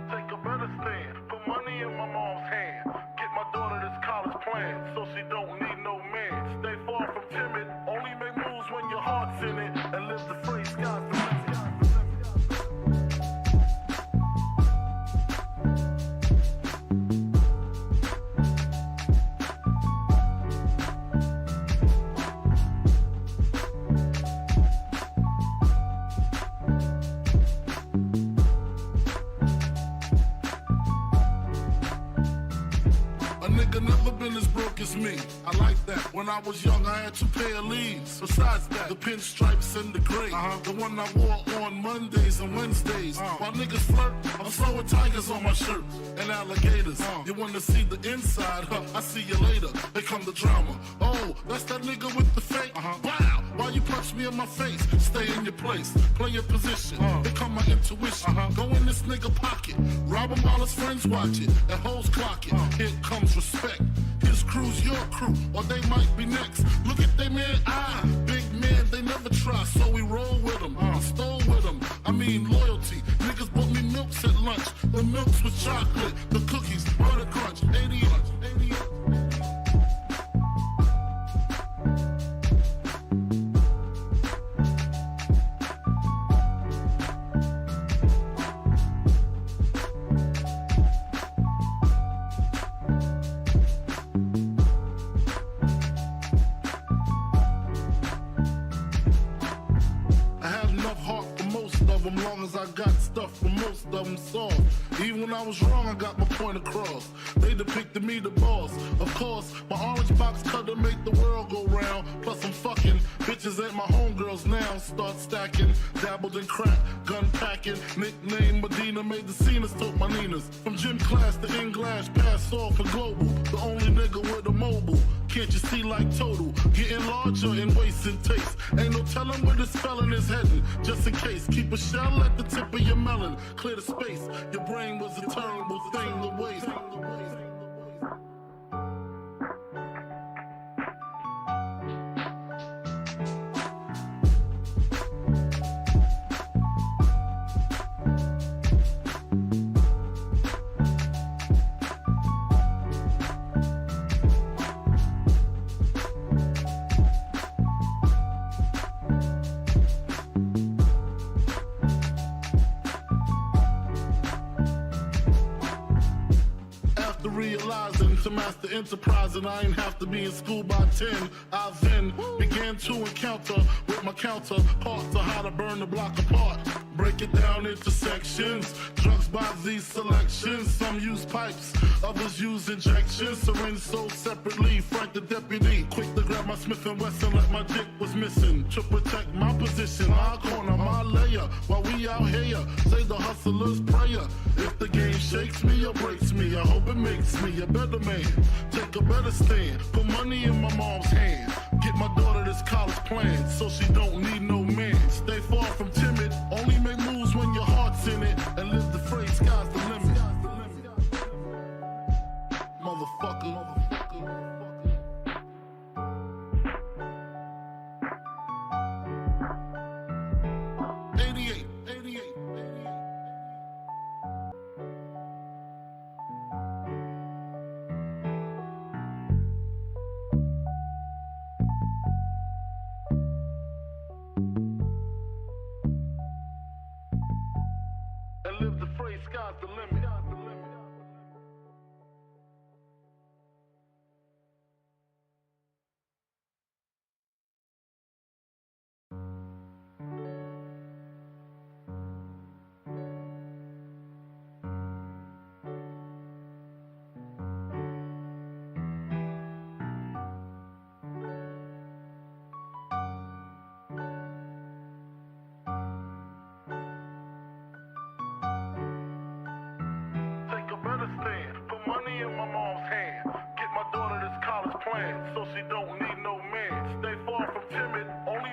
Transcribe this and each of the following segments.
Take a better stand, put money in my mom's hand. Get my daughter this college plan, so she don't need no man. Stay far from timid, only make moves when your heart's in it. And live the free sky's the limit. A nigga never been as broke as me. I like that. When I was young, I had 2 pair of leaves. Besides that, the pinstripes and the gray. The one I wore on Mondays and Wednesdays. While niggas flirt, I'm sewing tigers on my shirt and alligators. You wanna see the inside? I see you later. Here come the drama. Oh, that's that nigga with the fake. Wow, why you punch me in my face? Stay in your place, play your position. Here come my intuition. Go in this nigga pocket, rob him while his friends watch it, and hoes clock it. Here comes respect. His crew's your crew, or they might be next. Look at they man, big man, they never try, so we roll with them, stole with them. I mean loyalty. Niggas bought me milks at lunch. The milks with chocolate, the cookies, butter crunch, 80 lunch, 80 lunch. Long as I got stuff for most of them solved. Even when I was wrong, I got my point across. They depicted me the boss. Of course, my orange box cutter make the world go round. Plus I'm fucking bitches ain't my homegirls now. Start stacking, dabbled in crack, gun packing. Nickname Medina, made the scenes, took my Ninas. From gym class to in-glass, pass off for global. The only nigga with a mobile. Can't you see like total? Getting larger in waist and taste. Ain't no telling where this felon is heading. Just in case, keep a shell at the tip of your melon. Clear the space. Your brain was a terrible thing to waste. Realizing to master enterprise, and I ain't have to be in school by 10. I then began to encounter with my counterparts of how to burn the block apart. Break it down into sections. Drugs by these selections. Some use pipes, others use injections. Syringe sold separately. Frank the deputy, quick to grab my Smith & Wesson like my dick was missing. To protect my position, my corner, my layer. While we out here, say the hustler's prayer. If the game shakes me or breaks me, I hope it makes me a better man. Take a better stand, put money in my mom's hand. Get my daughter this college plan, so she don't need no man. Stay far from timid, only make moves when your heart's in it. And live the phrase, sky's the limit. Motherfucker. 88, 88, 88. And live the phrase, sky's the limit. Put money in my mom's hand. Get my daughter this college plan, so she don't need no man. Stay far from timid, only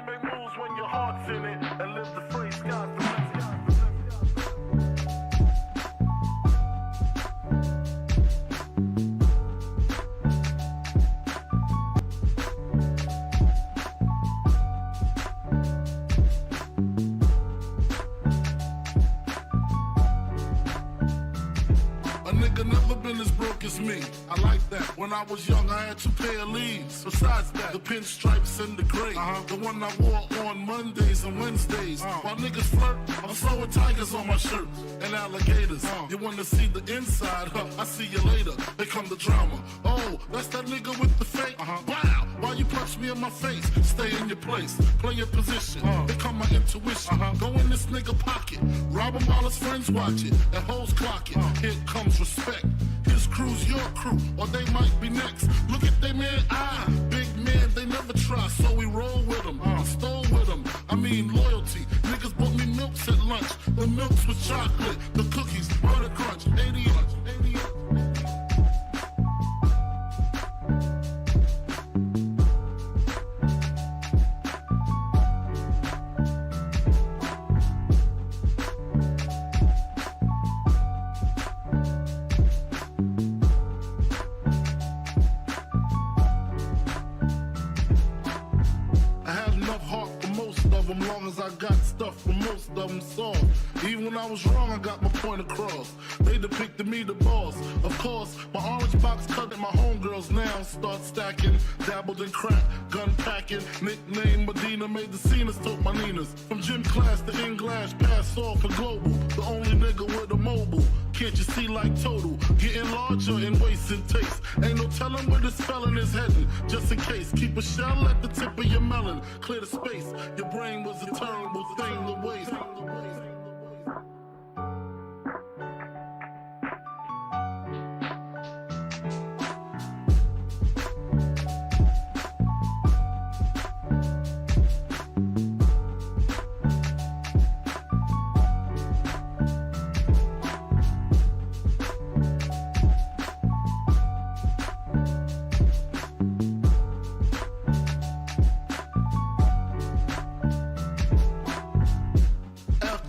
nigga never been as broke as me. I like that. When I was young, I had 2 pair of leaves. Besides that, the pinstripes and the gray. The one I wore on Mondays and Wednesdays. While niggas flirt, I'm throwing tigers on my shirt and alligators. You wanna see the inside? I see you later. Here come the drama. Oh, that's that nigga with the fake. Wow, why you punch me in my face? Stay in your place, play your position. Here come my intuition. Go in this nigga pocket, rob him while his friends watch it. And hoes clock it. Here comes respect. His crew's your crew, or they might be next. Look at they man, big man, they never try, so we roll with them. I stole with them. I mean loyalty. Niggas bought me milks at lunch. The milks with chocolate, the cookies, butter crunch, 80 long as I got stuff for most of them soft. Even when I was wrong, I got my point across. They depicted me the boss. Of course, my orange box cut and my homegirls now start stacking. Dabbled in crack, gun packing. Nickname Medina made the scenes, took my Ninas. From gym class to in-glass, pass off for global. The only nigga with a mobile. Can't you see like total? Getting larger in waist and taste. Ain't no telling where this felon is heading. Just in case, keep a shell at the tip of your melon. Clear the space. Your brain was a terrible thing to waste.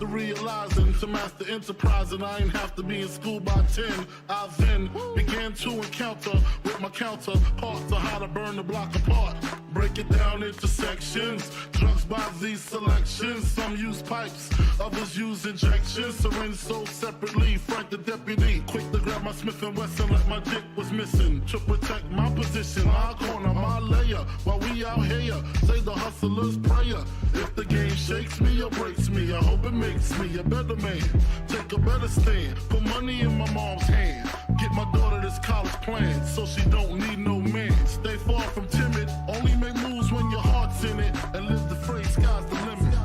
Realizing to master enterprise and I ain't have to be in school by 10. I then began to encounter with my counterparts on how to burn the block apart. Break it down into sections. Drugs by these selections. Some use pipes, others use injections. Syringe sold separately. Frank the deputy, quick to grab my Smith & Wesson like my dick was missing. To protect my position, my corner, my layer. While we out here, say the hustler's prayer. If the game shakes me or breaks me, I hope it makes me a better man. Take a better stand. Put money in my mom's hand. Get my daughter this college plan so she don't need no man. Stay far from timid. Only make moves when your heart's in it. And live the phrase, sky's the limit.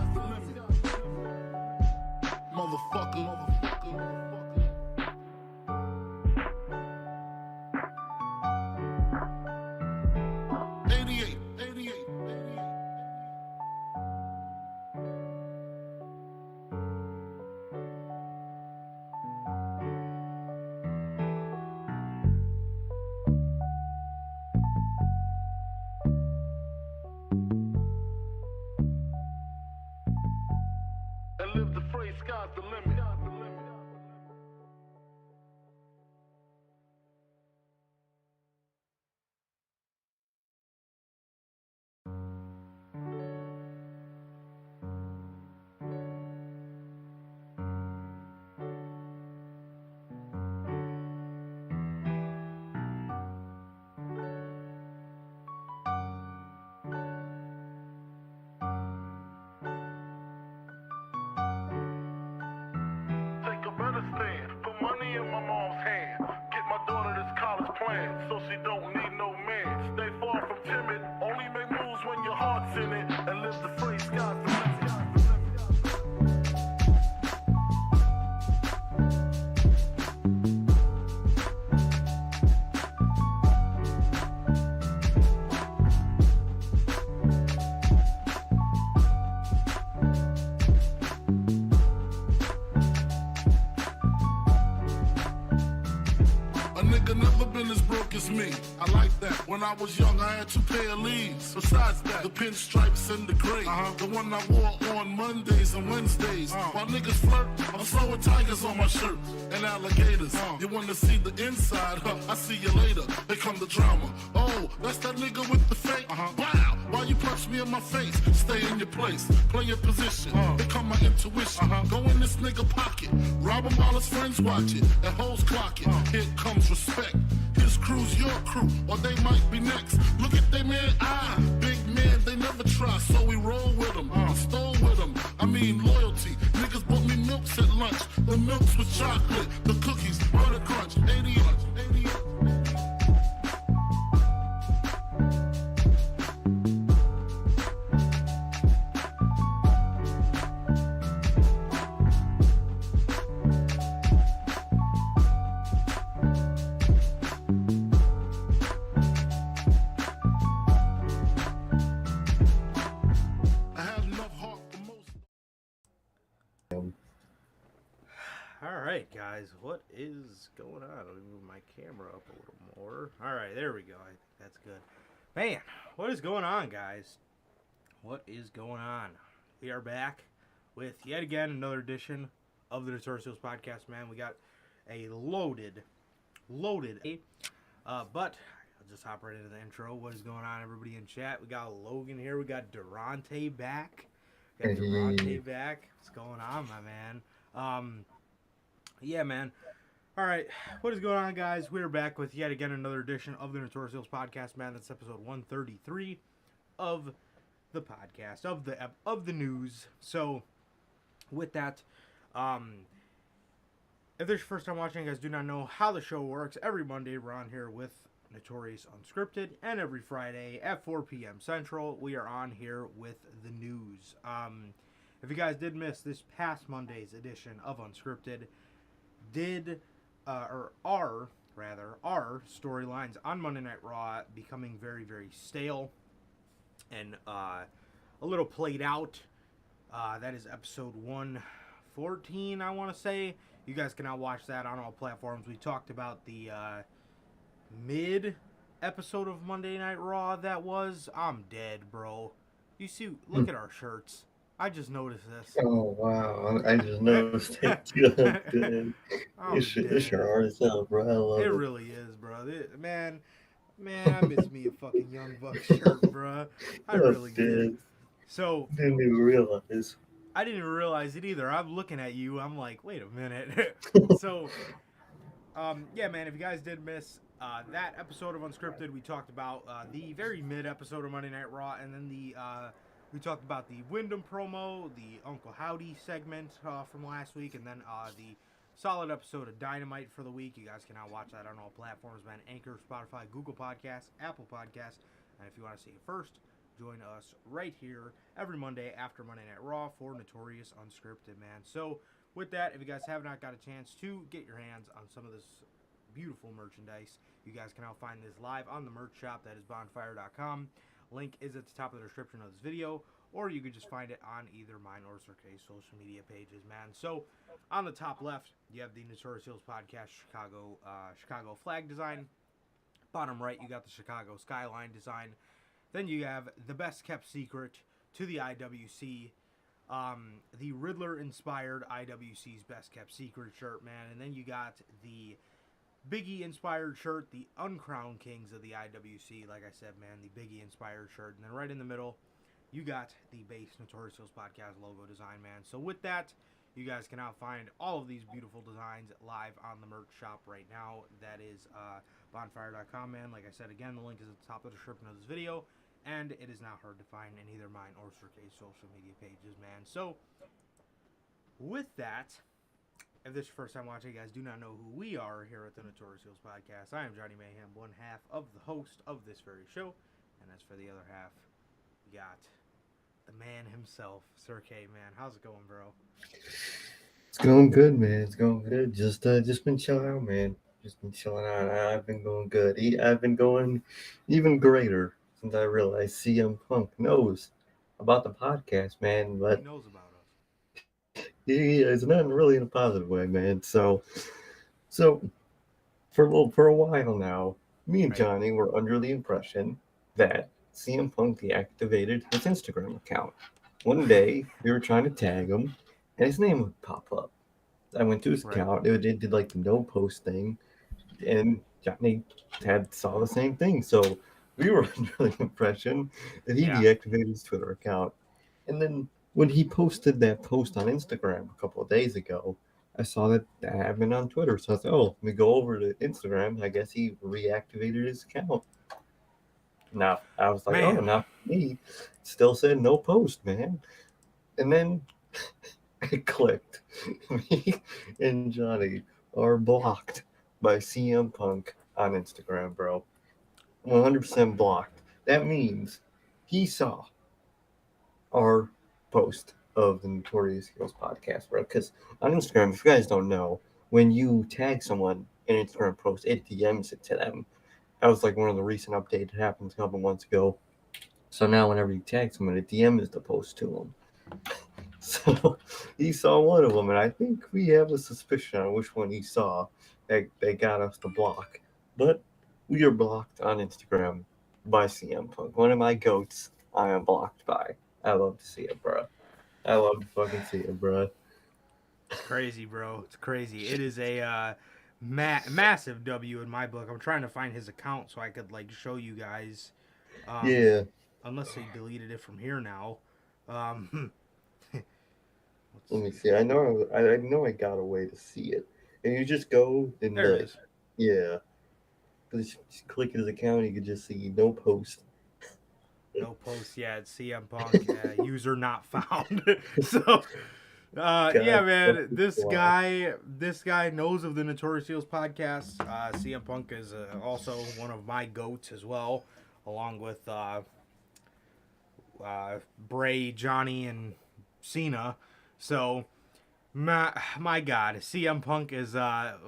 Motherfucker. 88. A nigga never been as broke as me. I like that. When I was young, I had 2 pair of leaves. Besides that, the pinstripes and the gray. The one I wore on Mondays and Wednesdays. While niggas flirt, I'm throwing tigers on my shirt and alligators. You wanna see the inside? Huh? I see you later. Here come the drama. Oh, that's that nigga with the fake. Wow, why you punch me in my face? Stay in your place, play your position. Here come my intuition. Go in this nigga pocket, rob him while his friends watch it. And hoes clock it. Here comes respect. His crew's your crew, or they might be next. Look at they man, big man, they never try, so we roll with them. Stole with them, I mean loyalty. Niggas bought me milks at lunch. The milks with chocolate, the cookies, butter crunch, 80 lunch, 80 lunch. Alright guys, what is going on? Let me move my camera up a little more. Alright, there we go. I think that's good. Man, what is going on, guys? What is going on? We are back with yet again another edition of the Notorious podcast, man. We got a loaded, but I'll just hop right into the intro. What is going on, everybody in chat? We got Logan here. We got Durante back. What's going on, my man? Yeah, man. All right, what is going on, guys? We're back with yet again another edition of the Notorious podcast, man. That's episode 133 of the podcast, of the news. So, with that, if this is your first time watching, you guys do not know how the show works. Every Monday, we're on here with Notorious Unscripted, and every Friday at 4 p.m. Central, we are on here with the news. If you guys did miss this past Monday's edition of Unscripted, are storylines on Monday Night Raw becoming very, very stale and a little played out. That is episode 114, I want to say. You guys can now watch that on all platforms. We talked about the mid episode of Monday Night Raw that was. I'm dead, bro. You see, look at our shirts. I just noticed this. Oh, wow. I just noticed it too. It's your hard as hell, bro. I love it. It really is, bro. Man, I miss me a fucking Young Bucks shirt, bro. I really did. So, Didn't even realize. I didn't even realize it either. I'm looking at you. I'm like, wait a minute. So, yeah, man, if you guys did miss that episode of Unscripted, we talked about the very mid episode of Monday Night Raw, and then we talked about the Wyndham promo, the Uncle Howdy segment from last week, and then the solid episode of Dynamite for the week. You guys can now watch that on all platforms, man. Anchor, Spotify, Google Podcasts, Apple Podcasts. And if you want to see it first, join us right here every Monday after Monday Night Raw for Notorious Unscripted, man. So with that, if you guys have not got a chance to get your hands on some of this beautiful merchandise, you guys can now find this live on the merch shop. That is bonfire.com. Link is at the top of the description of this video, or you could just find it on either mine or Sir K's social media pages, man. So, on the top left, you have the Notorious Heels Podcast Chicago flag design. Bottom right, you got the Chicago skyline design. Then you have the best kept secret to the IWC, the Riddler-inspired IWC's best kept secret shirt, man. And then you got the Biggie-inspired shirt, the Uncrowned Kings of the IWC, like I said, man, the Biggie-inspired shirt. And then right in the middle, you got the base Notorious Heels Podcast logo design, man. So with that, you guys can now find all of these beautiful designs live on the merch shop right now. That is bonfire.com, man. Like I said, again, the link is at the top of the description of this video. And it is now hard to find in either mine or Sir K's social media pages, man. So, with that, if this is your first time watching, you guys do not know who we are here at the Notorious Heels Podcast. I am Johnny Mayhem, one half of the host of this very show. And as for the other half, we got the man himself, Sir K, man. How's it going, bro? It's going good, man. It's going good. Just been chilling out, man. Just been chilling out. I've been going good. I've been going even greater since I realized CM Punk knows about the podcast, man. But he knows about us. He is not really in a positive way, man. So for a while now, me and Right. Johnny were under the impression that CM Punk deactivated his Instagram account. One day we were trying to tag him, and his name would pop up. I went to his Right. account. It did like the no post thing, and Johnny had saw the same thing. So we were under the impression that he Yeah. deactivated his Twitter account. And then when he posted that post on Instagram a couple of days ago, I saw that happened on Twitter. So I thought, oh, let me go over to Instagram. I guess he reactivated his account. Now I was like, oh, Man. not for me. Still said no post, man. And then it clicked. Me and Johnny are blocked by CM Punk on Instagram, bro. 100% blocked. That means he saw our post of the Notorious Heroes podcast, bro. Because on Instagram, if you guys don't know, when you tag someone in an Instagram post, it DMs it to them. That was like one of the recent updates that happened a couple months ago. So now whenever you tag someone, it DMs the post to them. So he saw one of them, and I think we have a suspicion on which one he saw that they got us to block. But we are blocked on Instagram by CM Punk. One of my goats I am blocked by. I love to see it, bro. I love to fucking see it, bro. It's crazy, bro. It's crazy. It is a massive W in my book. I'm trying to find his account so I could like show you guys. Um, Yeah. unless he deleted it from here now. Um, let's Let me see. see. I know I got a way to see it. And you just go in There it the is. yeah. Just click his account, you can just see no post. No post yet. CM Punk user not found. So yeah, God man, fucking blocked. this guy knows of the Notorious Heels podcast. CM Punk is also one of my goats as well, along with Bray, Johnny, and Cena. So my God, CM Punk is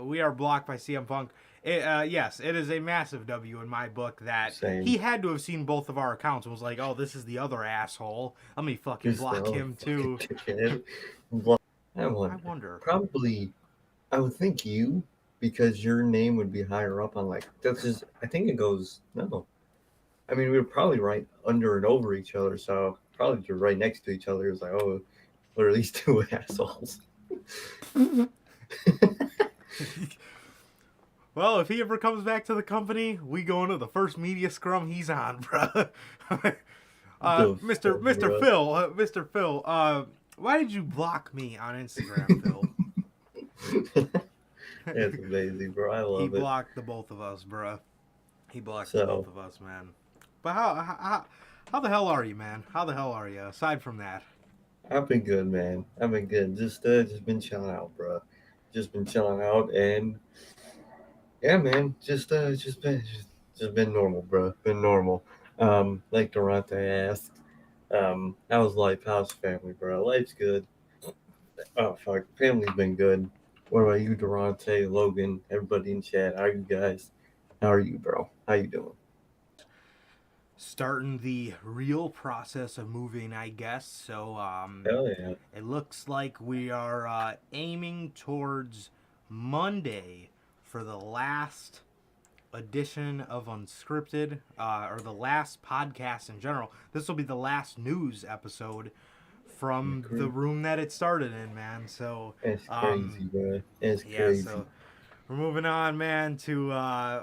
we are blocked by CM Punk. Yes, it is a massive W in my book that Same. he had to have seen both of our accounts and was like, "Oh, this is the other asshole. Let me fucking Just the block other him fucking too." dickhead. I I wonder. wonder. Probably, I would think you, because your name would be higher up on like, that's just, I think it goes, no. I mean, we were probably right under and over each other, so probably just right next to each other. It was like, oh, what are these two assholes? Well, if he ever comes back to the company, we go into the first media scrum he's on, bro. The Mr. fuck, Mr. bro? Phil, Mr. Phil, why did you block me on Instagram, Phil? That's amazing, bro. I He love it. blocked the both of us, bro. He blocked the both So, of us, man. But how the hell are you, man? How the hell are you? Aside from that, I've been good, man. I've been good. Just been chilling out, bro. Just been chilling out, and yeah, man. Just been normal, bro. Been normal. Like Durante asked, how's life? How's family, bro? Life's good. Oh fuck, family's been good. What about you, Durante, Logan, everybody in chat? How are you guys? How are you, bro? How you doing? starting the real process of moving, I guess. So Hell yeah. it looks like we are aiming towards Monday for the last edition of Unscripted, or the last podcast in general. This will be the last news episode from the room that it started in, man. So, That's crazy, bro. That's yeah, crazy. so we're moving on, man, to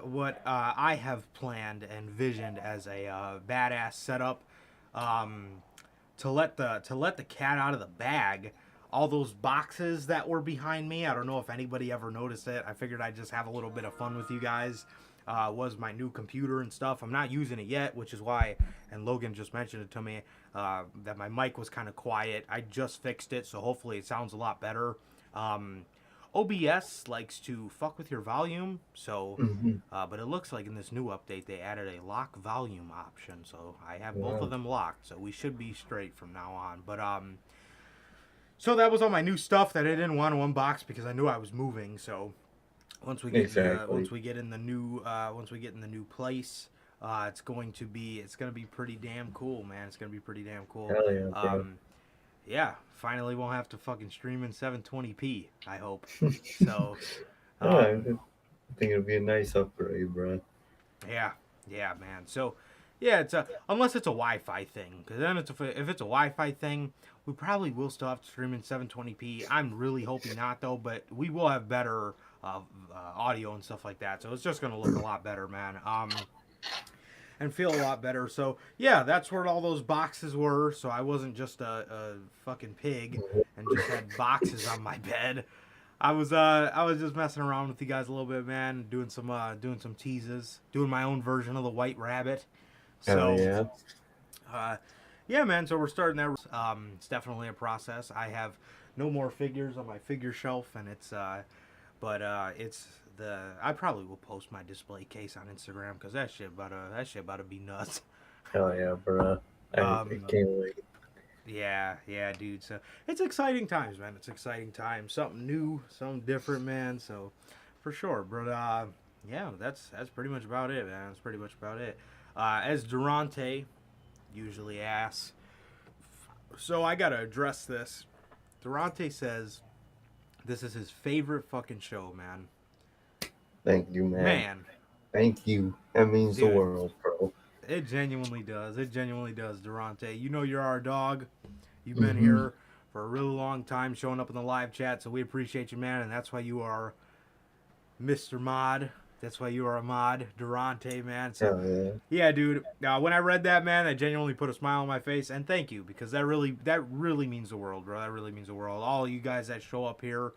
what I have planned and visioned as a badass setup. Um, to let the cat out of the bag. All those boxes that were behind me. I don't know if anybody ever noticed it. I figured I'd just have a little bit of fun with you guys. Was my new computer and stuff. I'm not using it yet, which is why. And Logan just mentioned it to me that my mic was kind of quiet. I just fixed it, so hopefully it sounds a lot better. Um, OBS likes to fuck with your volume, so Hmm. but it looks like in this new update they added a lock volume option, so I have both of Wow. them locked, so we should be straight from now on. But so that was all my new stuff that I didn't want to unbox because I knew I was moving. So Exactly. once we get in the new place, it's gonna be pretty damn cool, man. It's gonna be pretty damn cool. Hell yeah, bro. Um, yeah, finally won't have to fucking stream in 720p. I hope. So, Yeah, um, I think it'll be a nice upgrade, bro. Yeah, yeah, man. So, yeah, it's a unless it's a Wi-Fi thing, because then if it's a Wi-Fi thing, we probably will still have to stream in 720p. I'm really hoping not though, but we will have better audio and stuff like that. So it's just gonna look a lot better, man. And feel a lot better. So yeah, that's where all those boxes were. So I wasn't just a fucking pig and just had boxes on my bed. I was just messing around with you guys a little bit, man, doing some teases, doing my own version of the White Rabbit. Hell So yeah. yeah, man. So we're starting that. It's definitely a process. I have no more figures on my figure shelf, and it's the. I probably will post my display case on Instagram because that shit about to be nuts. Hell yeah, bro. I Um, can't wait. yeah, yeah, dude. So it's exciting times, man. It's exciting times. Something new, something different, man. So for sure, but yeah, that's pretty much about it, man. That's pretty much about it. As Durante usually asks, so I gotta address this. Durante says this is his favorite fucking show, man. Thank you, man. Man, Thank you. That means the dude, world, bro. it genuinely does. It genuinely does, Durante. You know you're our dog. You've been Mm-hmm. here for a really long time, showing up in the live chat, so we appreciate you, man, and that's why you are Mr. Mod. That's why you are a mod, Durante, man. So Hell yeah. yeah, dude. When I read that, man, that genuinely put a smile on my face, and thank you because that really means the world, bro. That really means the world. All you guys that show up here,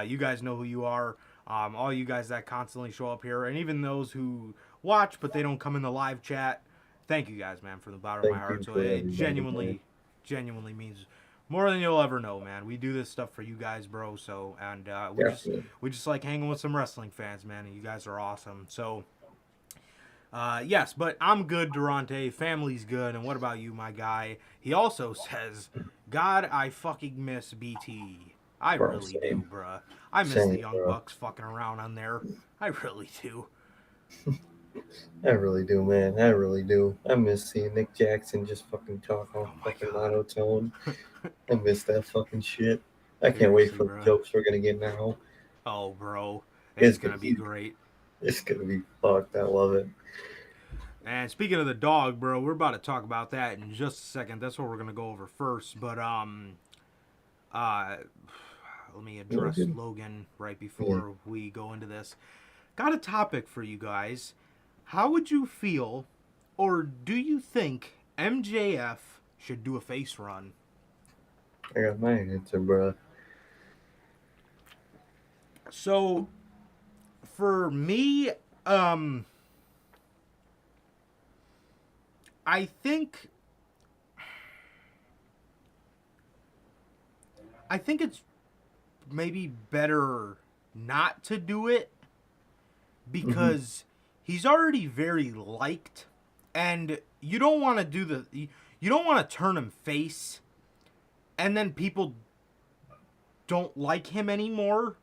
you guys know who you are. All you guys that constantly show up here, and even those who watch but they don't come in the live chat. Thank you guys, man, from the bottom of my Thank heart. you So for it everybody, man. genuinely means more than you'll ever know, man. We do this stuff for you guys, bro. So and Definitely. we just like hanging with some wrestling fans, man. And you guys are awesome. So yes, but I'm good, Durante. Family's good. And what about you, my guy? He also says, God, I fucking miss BT. I Bro, really do, same. bruh. I miss the Same, Young bro. Bucks fucking around on there. I really do. I really do, man. I really do. I miss seeing Nick Jackson just fucking talk all Oh my fucking god. monotone. I miss that fucking shit. I can't wait Seriously, for the bruh. jokes we're gonna get now. Oh, bro. It's It's gonna gonna be be great. it's gonna be fucked. I love it. And speaking of the dog, bro, we're about to talk about that in just a second. That's what we're gonna go over first. But uh let me address Logan. Logan right Yeah. before we go into this. Got a topic for you guys. How would you feel, or do you think MJF should do a face run? I got my answer, bro. So, for me, um, I think it's maybe better not to do it Mm-hmm. because he's already very liked, and you don't want to you don't want to turn him face, and then people don't like him anymore.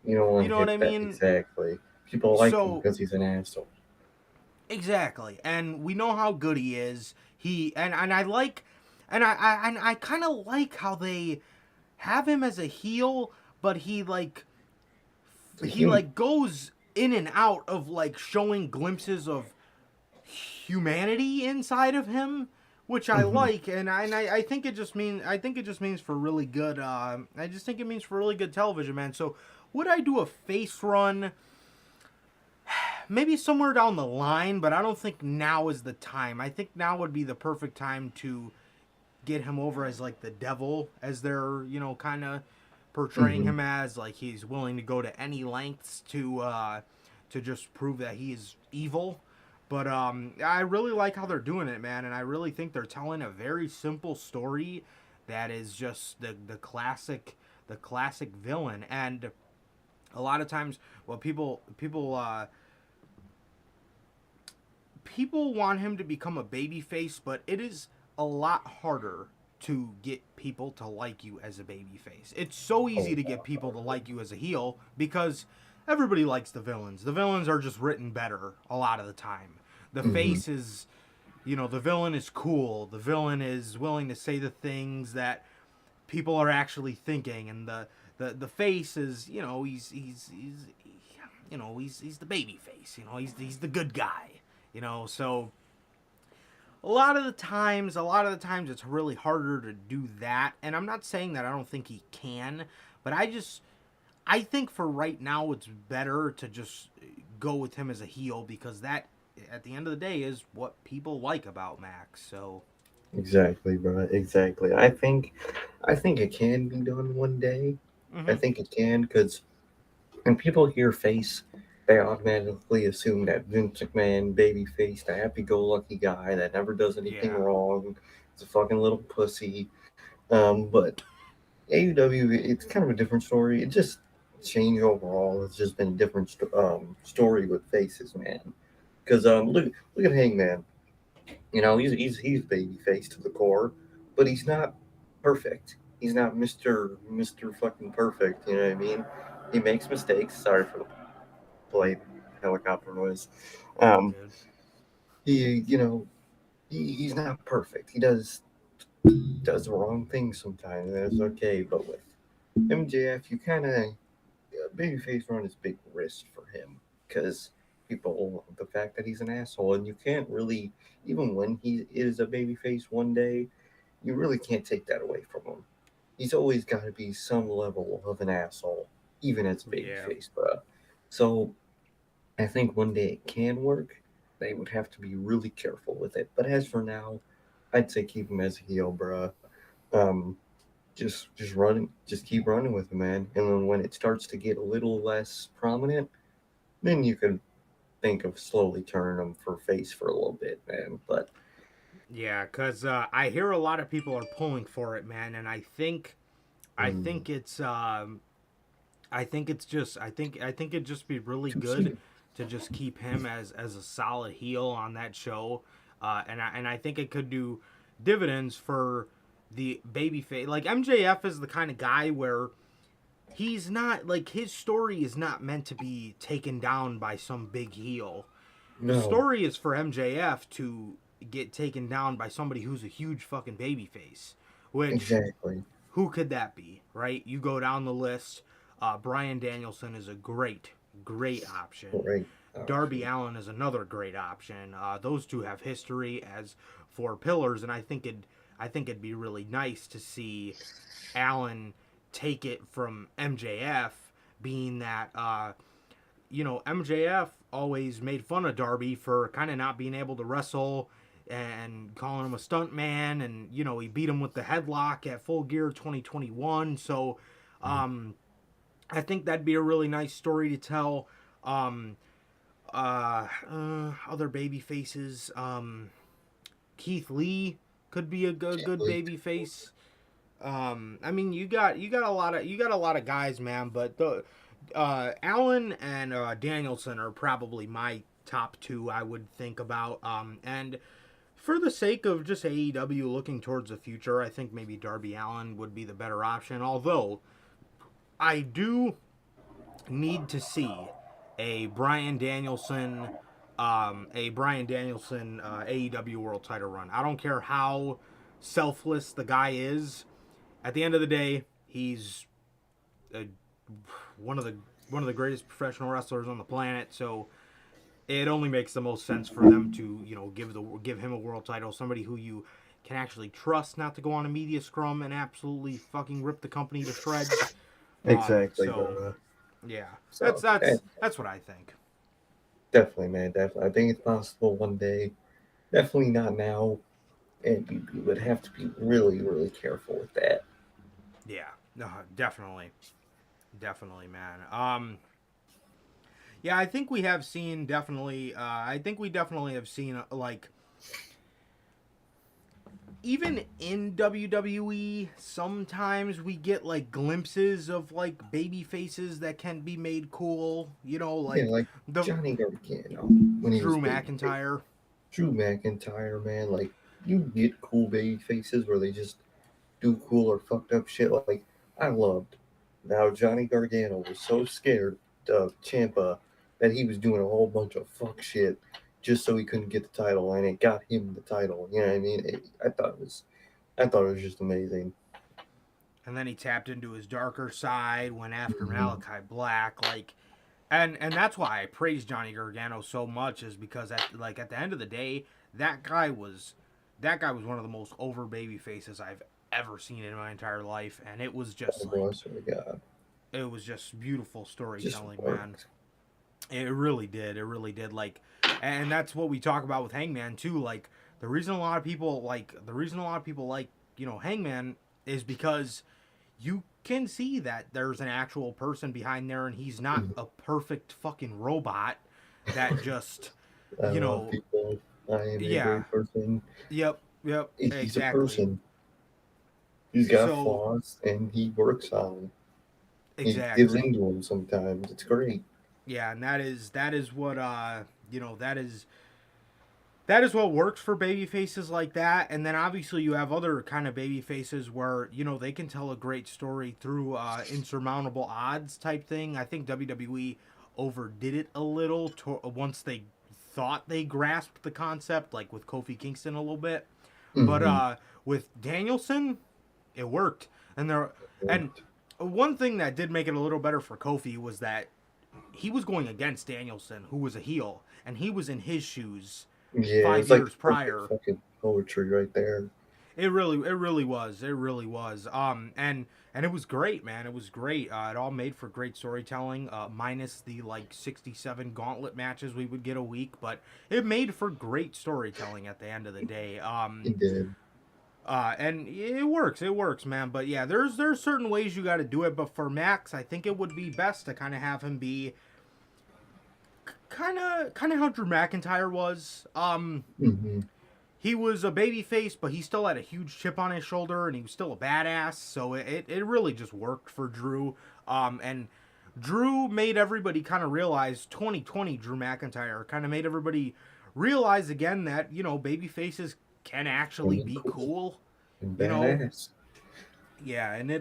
You don't You want know to what I hit that mean? exactly. People like him So because he's an asshole. exactly, and we know how good he is. And I like, and I kind of like how they have him as a heel, but It's a he human. like goes in and out of like showing glimpses of humanity inside of him, which I Mm-hmm. like, and I think it just means for really good. I just think it means for really good television, man. So would I do a face run? Maybe somewhere down the line, but I don't think now is the time. I think now would be the perfect time to get him over as like the devil, as they're kind of portraying Mm-hmm. him as, like he's willing to go to any lengths to just prove that he is evil. But I really like how they're doing it, man, and I really think they're telling a very simple story that is just the classic villain. And a lot of times, well, people want him to become a baby face, but it is a lot harder to get people to like you as a baby face. It's so easy Oh, to get people to like you as a heel because everybody likes the villains. The villains are just written better a lot of the time. The mm-hmm. face is, the villain is cool. The villain is willing to say the things that people are actually thinking, and the face is, he's the baby face. He's the good guy. So a lot of the times it's really harder to do that. And I'm not saying that I don't think he can, but I think for right now it's better to just go with him as a heel because that at the end of the day is what people like about Max. So Exactly, bro. Exactly. I think it can be done one day. I hmm think it can because when people hear face, they automatically assume that Vince McMahon, babyface, the happy-go-lucky guy that never does anything yeah, wrong, is a fucking little pussy. But AEW, it's kind of a different story. It just changed overall. It's just been a different story with faces, man. Because look at Hangman. He's baby face to the core, but he's not perfect. He's not Mister fucking perfect. You know what I mean? He makes mistakes. Sorry for the plane helicopter noise. all Um, good. he he's not perfect. He does the wrong thing sometimes, and that's okay. But with MJF, you kind of babyface run is big risk for him because people the fact that he's an asshole, and you can't really even when he is a babyface one day, you really can't take that away from him. He's always got to be some level of an asshole, even as a Yeah, babyface, bruh. So I think one day it can work. They would have to be really careful with it. But as for now, I'd say keep him as a heel, bruh. Um, just just keep running with him, man. And then when it starts to get a little less prominent, then you can think of slowly turning him for face for a little bit, man. But yeah, because I hear a lot of people are pulling for it, man, and I mm, think I think it'd just be really too good soon. to just keep him as a solid heel on that show, and I think it could do dividends for the baby face. Like MJF is the kind of guy where he's not like his story is not meant to be taken down by some big heel. The No, story is for MJF to get taken down by somebody who's a huge fucking baby face, which exactly. who could that be, right? You go down the list. Brian Danielson is a great option. Great Darby option. Allen is another great option. Those two have history as four pillars, and I think it'd be really nice to see Allen take it from MJF, being that MJF always made fun of Darby for kind of not being able to wrestle and calling him a stunt man, and he beat him with the headlock at Full Gear 2021. So um, I think that'd be a really nice story to tell. Um, other baby faces. Keith Lee could be a good Exactly. baby face. I mean, you got a lot of guys, man. But the Allen and Danielson are probably my top two. I would think about. And for the sake of just AEW looking towards the future, I think maybe Darby Allen would be the better option. Although I do need to see a Brian Danielson, AEW World Title run. I don't care how selfless the guy is. At the end of the day, he's a, one of the one of the greatest professional wrestlers on the planet. So it only makes the most sense for them to give him a world title, somebody who you can actually trust not to go on a media scrum and absolutely fucking rip the company to shreds. Exactly, So bro. yeah, that's So that's that's what I think. definitely, man. Definitely, I think it's possible one day. Definitely not now, and you would have to be really, really careful with that. Yeah, no, definitely, man. Yeah, I think we have seen definitely. I think we definitely have seen like even in WWE, sometimes we get like glimpses of like baby faces that can be made cool. Yeah, Like like the Johnny Gargano when he was Drew babyface. McIntyre. Drew McIntyre, man, like you get cool baby faces where they just do cool or fucked up shit. Like I loved now Johnny Gargano was so scared of Champa that he was doing a whole bunch of fuck shit just so he couldn't get the title, and it got him the title. You know what I mean? I thought it was just amazing. And then he tapped into his darker side, went after Mhm. Malachi Black. Like And that's why I praise Johnny Gargano so much, is because at the end of the day, that guy was one of the most over baby faces I've ever seen in my entire life, and it was just Oh, I like, swear to God, it was just beautiful just storytelling, man. worked. It really did. It really did. Like, and that's what we talk about with Hangman too. Like, the reason a lot of people like Hangman is because you can see that there's an actual person behind there, and he's not Mhm. a perfect fucking robot that just I you love know people. I am a yeah, great person. yep, He's a exactly. person. He's got So flaws, and he works on them. He gives exactly. into them sometimes. It's great. Yeah, and that is what that is what works for baby faces like that. And then obviously you have other kind of baby faces where they can tell a great story through insurmountable odds type thing. I think WWE overdid it a little once they thought they grasped the concept, like with Kofi Kingston a little bit. But Mm-hmm. with Danielson, it worked. And Worked. one thing that did make it a little better for Kofi was that he was going against Danielson, who was a heel, and he was in his shoes Yeah, five it's like years perfect prior. fucking poetry right there. It really was. And it was great, man. It was great. It all made for great storytelling, minus the like 67 gauntlet matches we would get a week, but it made for great storytelling at the end of the day. He did. And it works, man. But yeah, there's certain ways you got to do it. But for Max, I think it would be best to kind of have him be kind of how Drew McIntyre was. Mm-hmm. He was a baby face, but he still had a huge chip on his shoulder, and he was still a badass. So it really just worked for Drew. And Drew made everybody kind of realize 2020 Drew McIntyre kind of made everybody realize again that baby faces can actually And be cool. cool. And You know, badass. yeah, and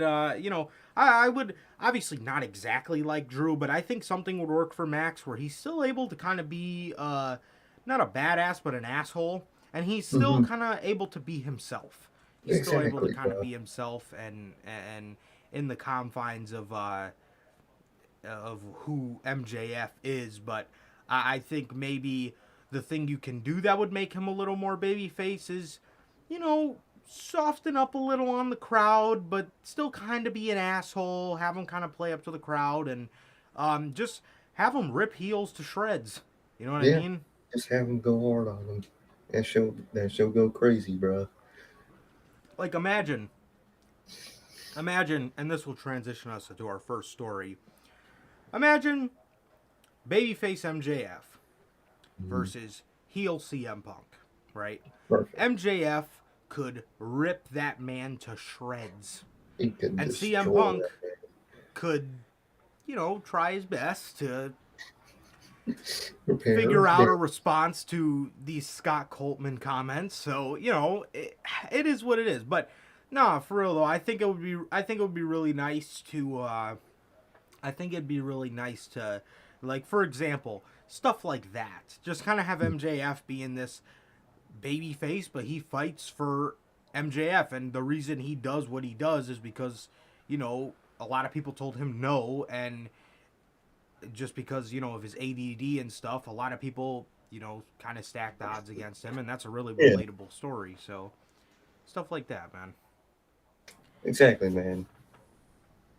I would obviously not exactly like Drew, but I think something would work for Max where he's still able to kind of be not a badass but an asshole, and he's still Mm-hmm. kind of able to be himself. He's still able to Exactly, kind of bro. be himself and in the confines of who MJF is, but I think maybe the thing you can do that would make him a little more babyface is, soften up a little on the crowd, but still kind of be an asshole. Have him kind of play up to the crowd, and just have him rip heels to shreds. You know what I Yeah, mean? just have him go hard on him. That show go crazy, bro. Like imagine, and this will transition us into our first story. Imagine babyface MJF Mm, versus heel CM Punk, right? perfect. MJF could rip that man to shreds. He could And CM destroy Punk that could, try his best to man. Repair. figure out a There. response to these Scott Coltman comments. So, it is what it is. But nah, for real though, I think it would be really nice to I think it'd be really nice to, like, for example, stuff like that. Just kind of have MJF be in this baby face, but he fights for MJF, and the reason he does what he does is because, a lot of people told him no, and just because of his ADD and stuff, a lot of people kind of stacked odds against him, and that's a really Yeah, relatable story. So stuff like that, man. exactly, man.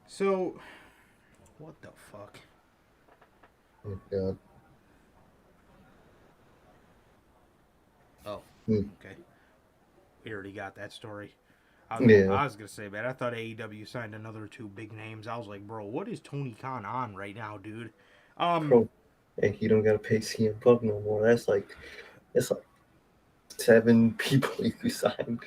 So what the fuck? Oh, God. Oh, Mm, okay. We already got that story. yeah, I was gonna say, man, I thought AEW signed another two big names. I was like, bro, what is Tony Khan on right now, dude? Um, bro. And he don't gotta pay CM Punk no more. That's like 7 people you can sign.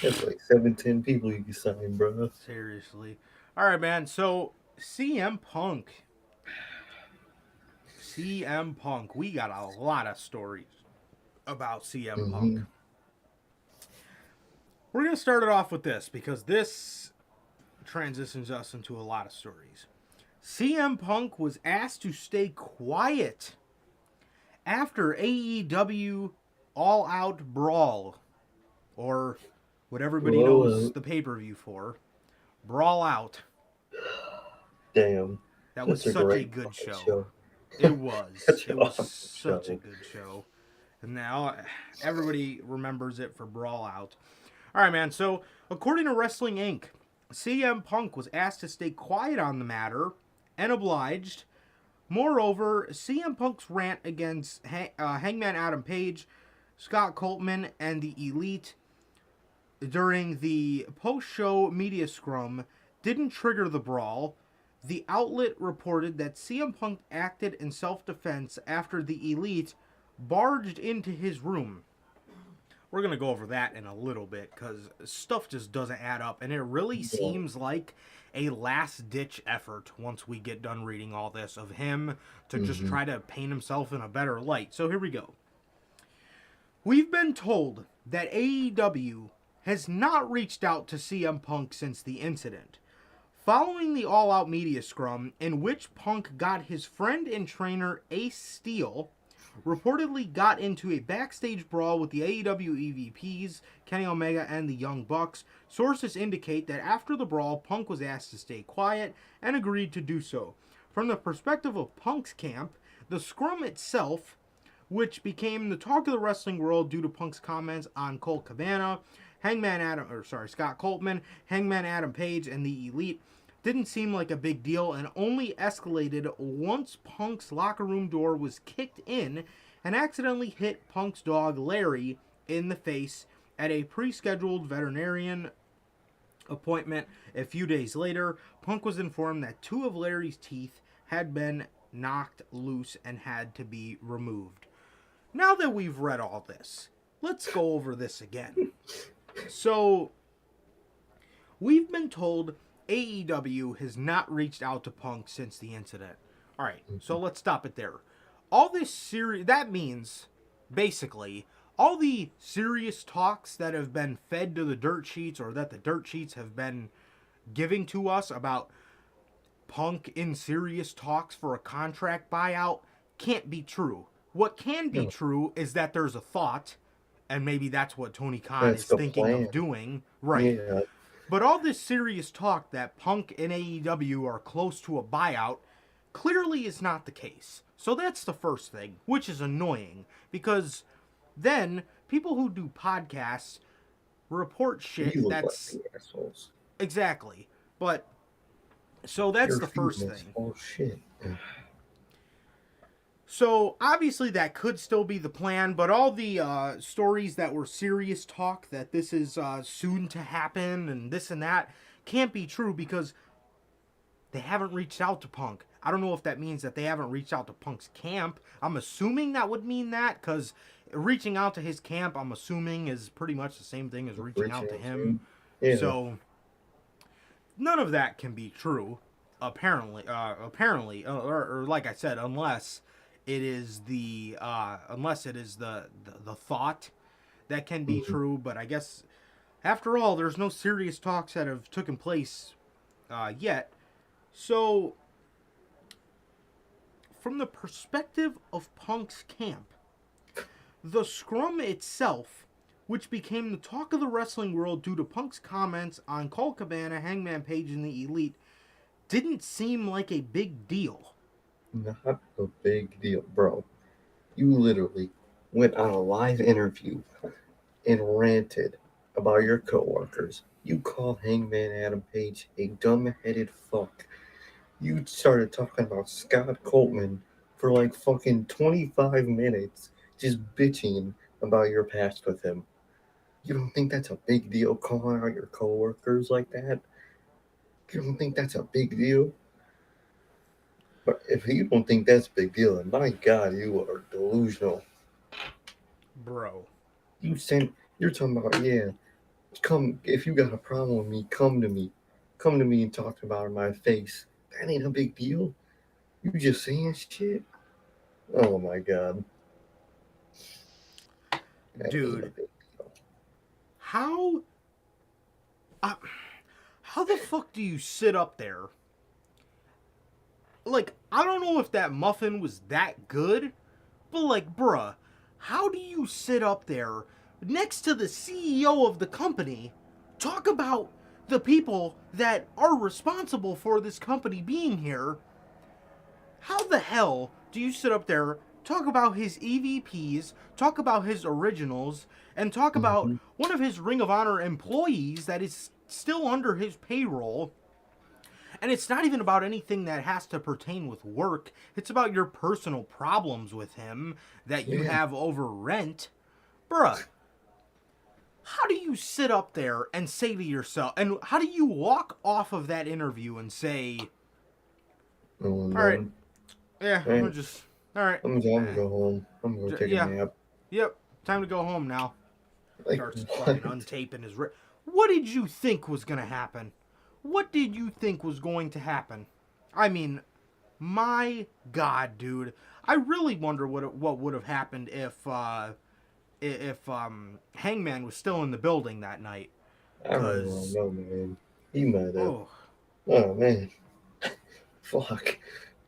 That's like 7, 10 people you can sign, bro. seriously. All right, man. So CM Punk. We got a lot of stories about CM Punk. Mm-hmm. We're gonna start it off with this because this transitions us into a lot of stories. CM Punk was asked to stay quiet after AEW All Out Brawl, or what everybody knows Blowout. the pay per view for, Brawl Out. Damn. That was That's a such a great good fucking show. show. It was. Such It an was awesome such a show. good show. And now everybody remembers it for Brawl Out. All right, man. So, according to Wrestling Inc., CM Punk was asked to stay quiet on the matter and obliged. Moreover, CM Punk's rant against Hangman Adam Page, Scott Coltman, and the Elite during the post-show media scrum didn't trigger the brawl. The outlet reported that CM Punk acted in self-defense after the Elite barged into his room. We're going to go over that in a little bit because stuff just doesn't add up. And it really seems like a last-ditch effort once we get done reading all this of him to just try to paint himself in a better light. So here we go. We've been told that AEW has not reached out to CM Punk since the incident. Following the all-out media scrum in which Punk got his friend and trainer Ace Steel reportedly got into a backstage brawl with the AEW EVPs, Kenny Omega and the Young Bucks, sources indicate that after the brawl, Punk was asked to stay quiet and agreed to do so. From the perspective of Punk's camp, the scrum itself, which became the talk of the wrestling world due to Punk's comments on Colt Cabana, Scott Coltman, Hangman Adam Page, and the Elite, didn't seem like a big deal and only escalated once Punk's locker room door was kicked in and accidentally hit Punk's dog Larry in the face at a pre-scheduled veterinarian appointment. A few days later, Punk was informed that 2 of Larry's teeth had been knocked loose and had to be removed. Now that we've read all this, let's go over this again. So, we've been told AEW has not reached out to Punk since the incident. Alright, so let's stop it there. All this that means, basically, all the serious talks that have been fed to the dirt sheets or that the dirt sheets have been giving to us about Punk in serious talks for a contract buyout can't be true. What can be true is that there's a thought, and maybe that's what Tony Khan is thinking of doing. Right. Yeah. But all this serious talk that Punk and AEW are close to a buyout clearly is not the case. So that's the first thing, which is annoying, because then people who do podcasts report shit that's... Like the assholes. Exactly. But, so that's the first thing. Oh, shit. So, obviously that could still be the plan, but all the stories that were serious talk, that this is soon to happen and this and that, can't be true because they haven't reached out to Punk. I don't know if that means that they haven't reached out to Punk's camp. I'm assuming that would mean that, because reaching out to his camp, I'm assuming, is pretty much the same thing as reaching out to him. Yeah. So, none of that can be true, apparently, or like I said, unless it is the thought that can be true. But I guess after all, there's no serious talks that have taken place yet. So from the perspective of Punk's camp, the scrum itself, which became the talk of the wrestling world due to Punk's comments on Colt Cabana, Hangman Page, and the Elite, didn't seem like a big deal. Not a big deal, bro. You literally went on a live interview and ranted about your coworkers. You call Hangman Adam Page a dumb-headed fuck. You started talking about Scott Coltman for like fucking 25 minutes, just bitching about your past with him. You don't think that's a big deal, calling out your coworkers like that? You don't think that's a big deal? But if you don't think that's a big deal, then my God, you are delusional. Bro. You're talking about, yeah, come, if you got a problem with me, come to me. Come to me and talk about it in my face. That ain't a big deal. You just saying shit? Oh my God. Dude. How the fuck do you sit up there? Like, I don't know if that muffin was that good, but like, bruh, how do you sit up there next to the CEO of the company, talk about the people that are responsible for this company being here? how the hell do you sit up there, talk about his EVPs, talk about his originals, and talk about Mm-hmm. one of his Ring of Honor employees that is still under his payroll? And it's not even about anything that has to pertain with work. It's about your personal problems with him that you Yeah. have over rent. Bruh, how do you sit up there and say to yourself, and how do you walk off of that interview and say, Oh, all right, no. yeah, Right. I'm just, all right, I'm gonna go home. I'm gonna go take a yeah, nap. yep, time to go home now. Like Starts fucking what? untaping his wrist. What did you think was going to happen? What did you think was going to happen? I mean, my God, dude. I really wonder what would have happened if Hangman was still in the building that night. I really don't Cause know, man. He might have. oh, Oh man. Fuck.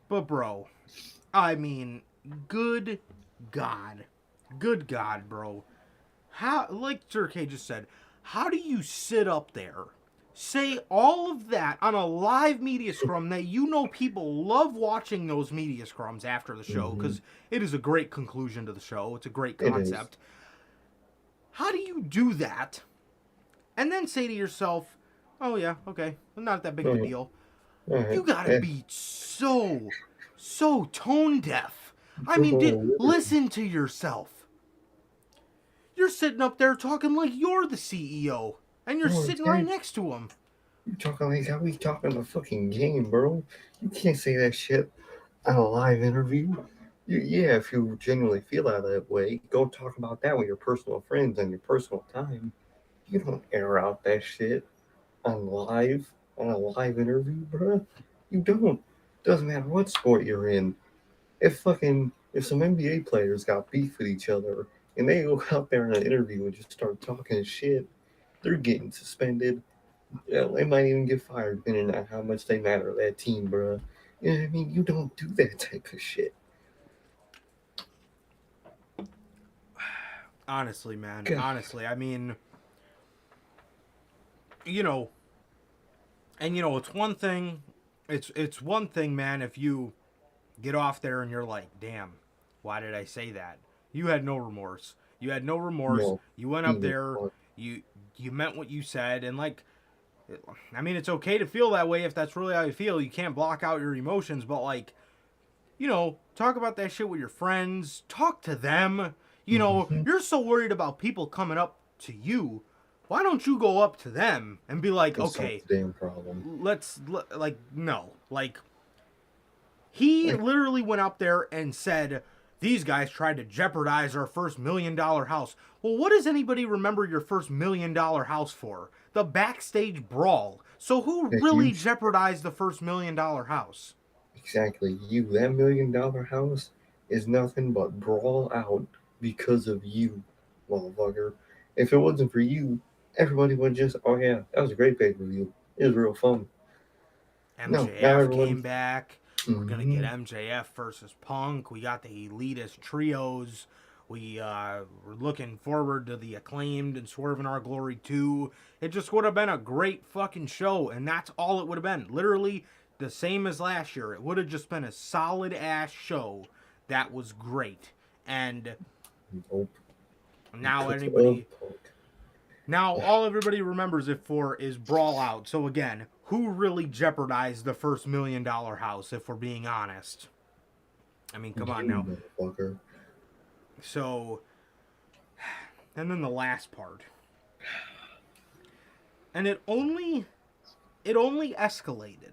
but bro, I mean, good God, good God, bro. How, like Sir K just said, how do you sit up there, say all of that on a live media scrum that you know people love watching those media scrums after the show Mm-hmm. because it is a great conclusion to the show. It's a great It is. concept. How do you do that and then say to yourself, oh yeah, okay, not that big of a Alright. deal? Alright. You gotta Yeah. be so tone deaf. I Bro, mean, literally. listen to yourself. You're sitting up there talking like you're the CEO, and you're Bro, sitting yeah. right next to him. You talking like how we talking the fucking game, bro? You can't say that shit on a live interview. Yeah, if you genuinely feel that way, go talk about that with your personal friends and your personal time. You don't air out that shit on a live interview, bro. You don't. Doesn't matter what sport you're in. If some NBA players got beef with each other and they go out there in an interview and just start talking shit, they're getting suspended. Yeah, they might even get fired depending on how much they matter to that team, bro. You know what I mean? You don't do that type of shit. Honestly, man. God. Honestly, I mean, you know, and you know, it's one thing. It's one thing, man. If you get off there and you're like, damn, why did I say that? You had no remorse. You had no remorse. No, You went up even there. fuck. You meant what you said, and like, I mean, it's okay to feel that way if that's really how you feel. You can't block out your emotions, but like, you know, talk about that shit with your friends. Talk to them. You know, Mhm. you're so worried about people coming up to you. Why don't you go up to them and be like, That's okay, the damn problem. like, no. Like, he Like, literally went up there and said, these guys tried to jeopardize our first $1 million house. Well, what does anybody remember your first $1 million house for? The backstage brawl. So who that really you jeopardized the first $1 million house? exactly you. That $1 million house is nothing but brawl out because of you, motherfucker. If it wasn't for you, everybody would just, oh yeah, that was a great pay per view. It was real fun. No, now MJF came everyone's. back. We're gonna get Mhm. MJF versus Punk. We got the elitist trios. We're looking forward to the Acclaimed and Swerve in Our Glory 2. It just would have been a great fucking show, and that's all it would have been. Literally the same as last year. It would have just been a solid ass show that was great. And Nope. now Because anybody of Punk. now, all everybody remembers it for is Brawl Out. So, again, who really jeopardized the first $1 million house, if we're being honest? I mean, come on You now. motherfucker. So, and then the last part. And it only escalated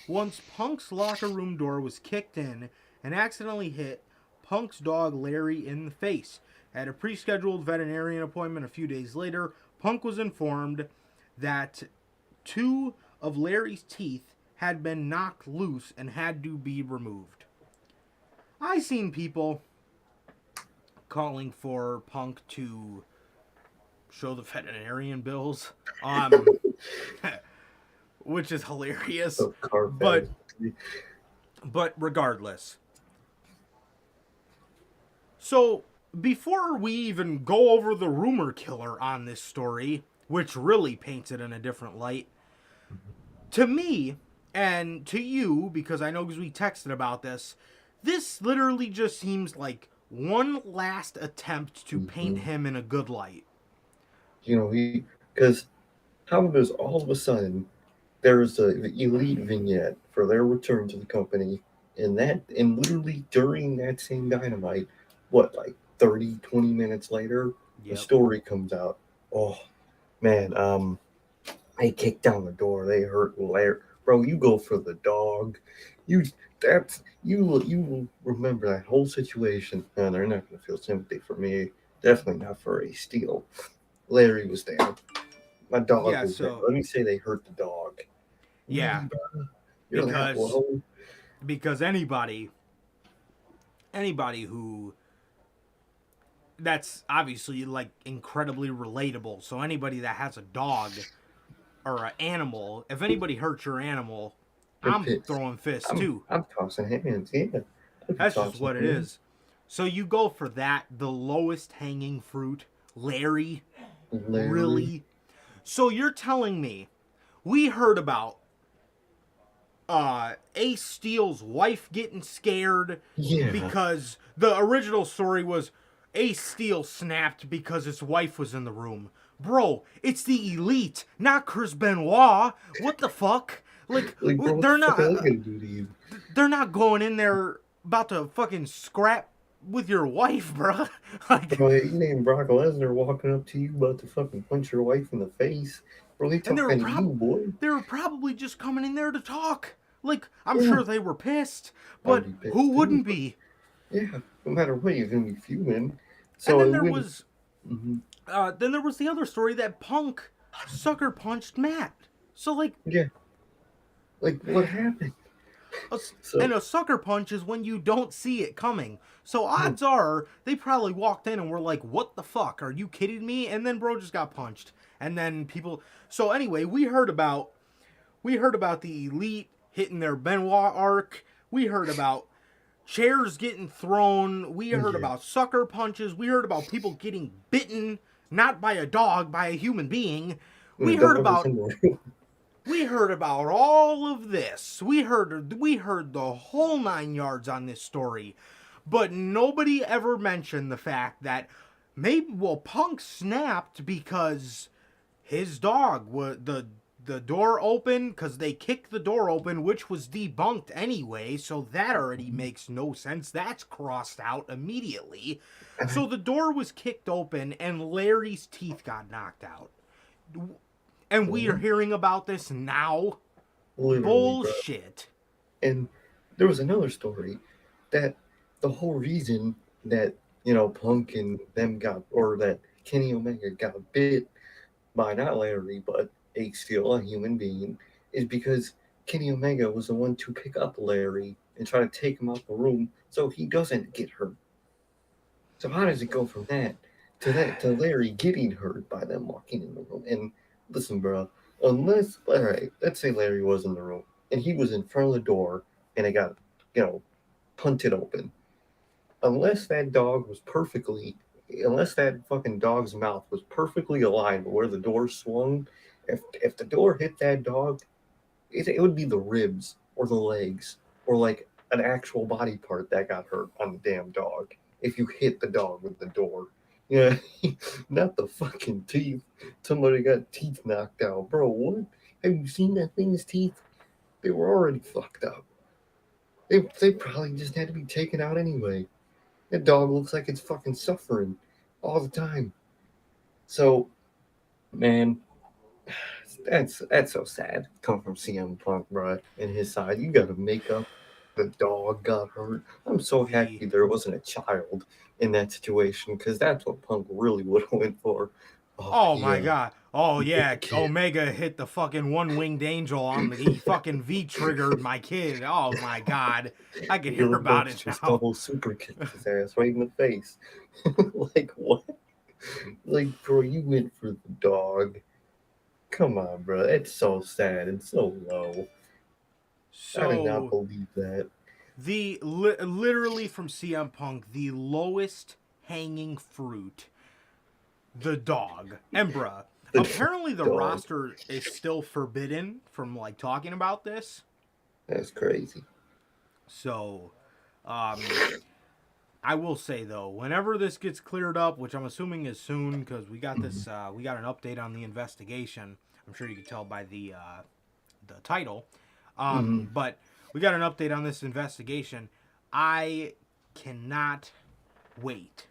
once Punk's locker room door was kicked in and accidentally hit Punk's dog Larry in the face. At a pre-scheduled veterinarian appointment a few days later, Punk was informed that 2 of Larry's teeth had been knocked loose and had to be removed. I seen people calling for Punk to show the veterinarian bills, which is hilarious. So But Carfax. but regardless. So, before we even go over the rumor killer on this story, which really paints it in a different light, to me, And to you, because I know because we texted about this, this literally just seems like one last attempt to paint him in a good light. You know, because how does all of a sudden there's the elite vignette for their return to the company, and literally during that same Dynamite, what, like 30, 20 minutes later, the Yep. story comes out. Oh man, they kicked down the door. They hurt Larry. Bro, you go for the dog. You you remember that whole situation. No, they're not gonna feel sympathy for me. Definitely not for a Steel. Larry was there. My dog Yeah, was there. so Let me say they hurt the dog. yeah, Really, bro? You're that because low? because anybody who that's obviously like incredibly relatable. So anybody that has a dog or an animal, if anybody hurts your animal, You're I'm pissed. throwing fists I'm too. I'm tossing hands. Yeah, I'd be That's just tossing what it hands. is. So you go for that, the lowest hanging fruit, Larry. Larry. Really? So you're telling me we heard about Ace Steel's wife getting scared Yeah. because the original story was Ace Steel snapped because his wife was in the room. Bro, it's the Elite, not Chris Benoit. What the fuck? Like Like, bro, what the they're fuck are they not gonna do to you? they're not going in there about to fucking scrap with your wife, bro. Like, Bro, you named Brock Lesnar walking up to you about to fucking punch your wife in the face. Bro, they and talking to you, boy. they were probably just coming in there to talk. Like, I'm Yeah. sure they were pissed, I'd but be who pissed too. wouldn't be? Yeah. No matter what, you're gonna be fuming. And So it wouldn't. Hmm. then there was the other story that Punk sucker punched Matt. So like, Yeah. Like, what happened? and So, a sucker punch is when you don't see it coming. So hmm, odds are they probably walked in and were like, "What the fuck? Are you kidding me?" And then bro just got punched. And then people. So anyway, we heard about the Elite hitting their Benoit arc. We heard about chairs getting thrown. We heard yeah. about sucker punches. We heard about people getting bitten, not by a dog, by a human being. When the We heard dog was about in the room. all of this. We heard the whole 9 yards on this story. But nobody ever mentioned the fact that maybe Punk snapped because his dog was the door open because they kicked the door open, which was debunked anyway, so that already makes no sense. That's crossed out immediately. And I So the door was kicked open and Larry's teeth got knocked out. And we are what? hearing about this now? Literally, bro. Bullshit. And there was another story that the whole reason that, Punk and them got, or that Kenny Omega got bit by not Larry, but Steel, a human being, is because Kenny Omega was the one to pick up Larry and try to take him out the room so he doesn't get hurt. So how does it go from that to Larry getting hurt by them walking in the room? And listen, bro, unless all right, let's say Larry was in the room and he was in front of the door and it got, punted open. Unless that fucking dog's mouth was perfectly aligned where the door swung, if the door hit that dog, it would be the ribs or the legs or like an actual body part that got hurt on the damn dog. If you hit the dog with the door, yeah, not the fucking teeth. Somebody got teeth knocked out, bro. What? Have you seen that thing's teeth? They were already fucked up. They probably just had to be taken out anyway. That dog looks like it's fucking suffering all the time. So, man, that's so sad. Come from CM Punk, bro, and his side. You got to make up. The dog got hurt. I'm so The happy there wasn't a child in that situation because that's what Punk really would have went for. Oh Oh my yeah, god. Oh the yeah, kid. Omega hit the fucking one-winged angel on the he fucking V triggered my kid. Oh my god. I can hear Billy about Burks it just now. double super kicked his ass right in the face. Like what? Like bro, you went for the dog. Come on, bro. It's so sad and so low. I did not So believe that. literally from CM Punk, the lowest hanging fruit, the dog. And bruh, The apparently the dog. roster is still forbidden from like talking about this. That's crazy. So, I will say though, whenever this gets cleared up, which I'm assuming is soon, because we got this, we got an update on the investigation. I'm sure you can tell by the title, Mm-hmm. but we got an update on this investigation. I cannot wait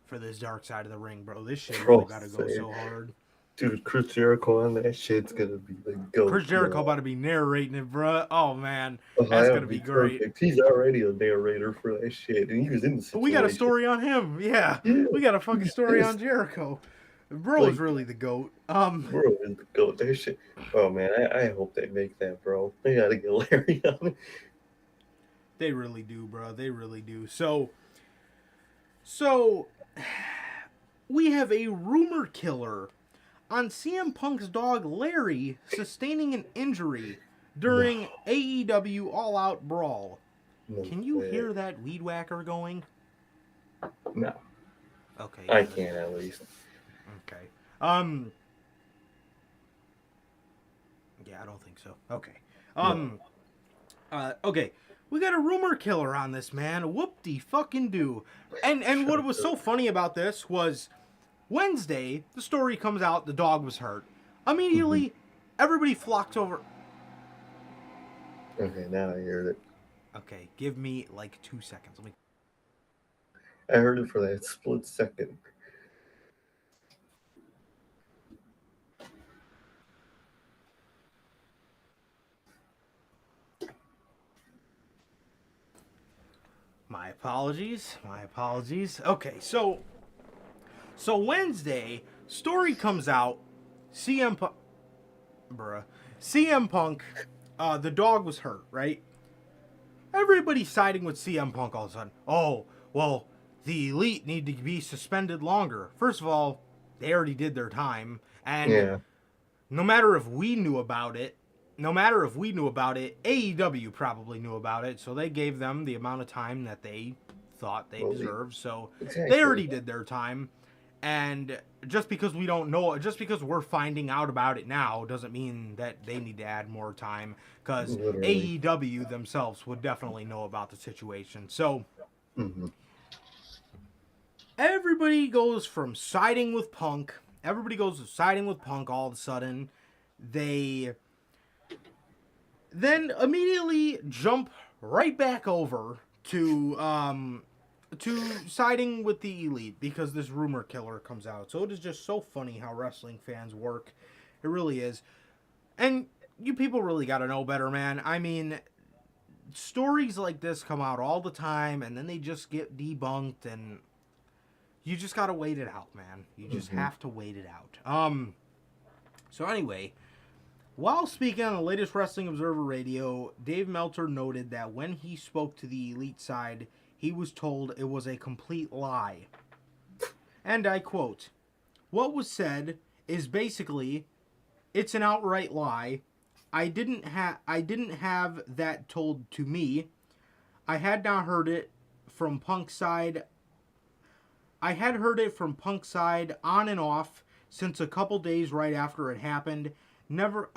for this Dark Side of the Ring, bro. This shit really Bro, about to go so hard. dude, Chris Jericho on that shit's gonna be the goat, Chris Jericho bro. about to be narrating it, bro. Oh man, Oh, that's that'll gonna be be great. perfect. He's already a narrator for that shit, and he was in the We got a situation. story on him. Yeah, Yeah, we got a fucking story it's on Jericho. Bro is like, really the goat. bro, is the goat. That shit. Oh man, I hope they make that, bro. They gotta get Larry on it. They really do, bro. They really do. So we have a rumor killer on CM Punk's dog Larry sustaining an injury during AEW All Out Brawl. No, Can you way. hear that weed whacker going? No, Okay. I can't at least. Okay. Yeah, I don't think so. Okay. Okay. We got a rumor killer on this, man. Whoop-de-fucking-do. And what was so funny about this was Wednesday, the story comes out, the dog was hurt. Immediately, everybody flocked over. Okay, now I heard it. Okay, give me like 2 seconds. Let me. I heard it for that split second. My apologies. My apologies. Okay, so Wednesday, story comes out. CM Punk, CM Punk, the dog was hurt, right? Everybody's siding with CM Punk all of a sudden. Oh, well, the Elite need to be suspended longer. First of all, they already did their time, and Yeah, no matter if we knew about it, AEW probably knew about it, so they gave them the amount of time that they thought they deserved. So they already did their time. And just because we don't know, just because we're finding out about it now, doesn't mean that they need to add more time. Because literally. AEW themselves would definitely know about the situation. So Mm-hmm. everybody goes from siding with Punk. Everybody goes to siding with Punk all of a sudden. They then immediately jump right back over to siding with the Elite because this rumor killer comes out. So it is just so funny how wrestling fans work. It really is. And you people really got to know better, man. I mean, stories like this come out all the time and then they just get debunked, and you just got to wait it out, man. You just have to wait it out. So anyway, while speaking on the latest Wrestling Observer Radio, Dave Meltzer noted that when he spoke to the Elite side, he was told it was a complete lie. And I quote, "What was said is basically, it's an outright lie. I didn't have that told to me. I had not heard it from Punk's side. I had heard it from Punk's side on and off since a couple days right after it happened. Never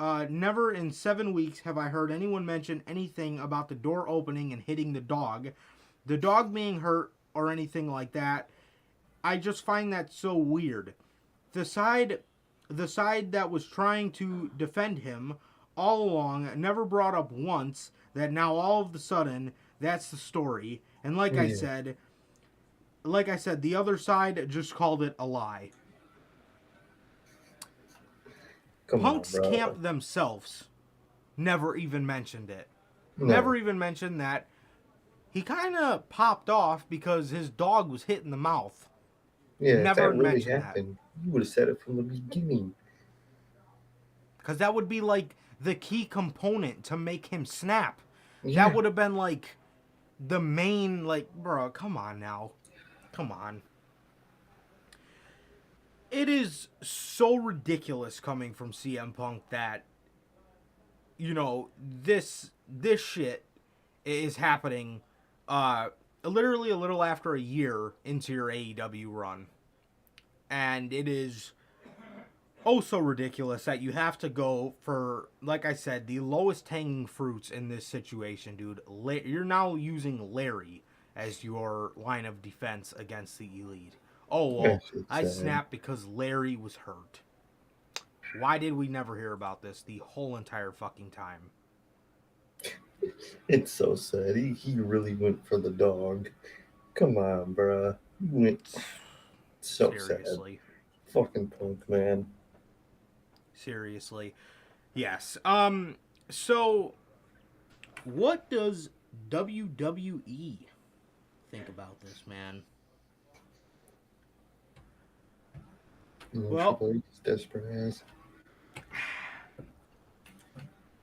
in 7 weeks have I heard anyone mention anything about the door opening and hitting the dog being hurt or anything like that. I just find that so weird. The side that was trying to defend him all along never brought up once that now all of a sudden that's the story. And like I said, the other side just called it a lie." Punk's camp themselves never even mentioned it. No. Never even mentioned that he kind of popped off because his dog was hit in the mouth. Yeah, Never if that really mentioned happened, you would have said it from the beginning. Because that would be like the key component to make him snap. Yeah. That would have been like the main, like, bro, come on now. Come on. It is so ridiculous coming from CM Punk that, you know, this shit is happening literally a little after a year into your AEW run. And it is oh so ridiculous that you have to go for, like I said, the lowest hanging fruits in this situation, dude. You're now using Larry as your line of defense against the Elite. Oh, well, That shit's I sad. snapped because Larry was hurt. Why did we never hear about this the whole entire fucking time? It's so sad. He really went for the dog. Come on, bruh. He went so sad. Seriously. Fucking Punk, man. Seriously. Yes. So what does WWE think about this, man? You know, Well, Triple H's desperate ass.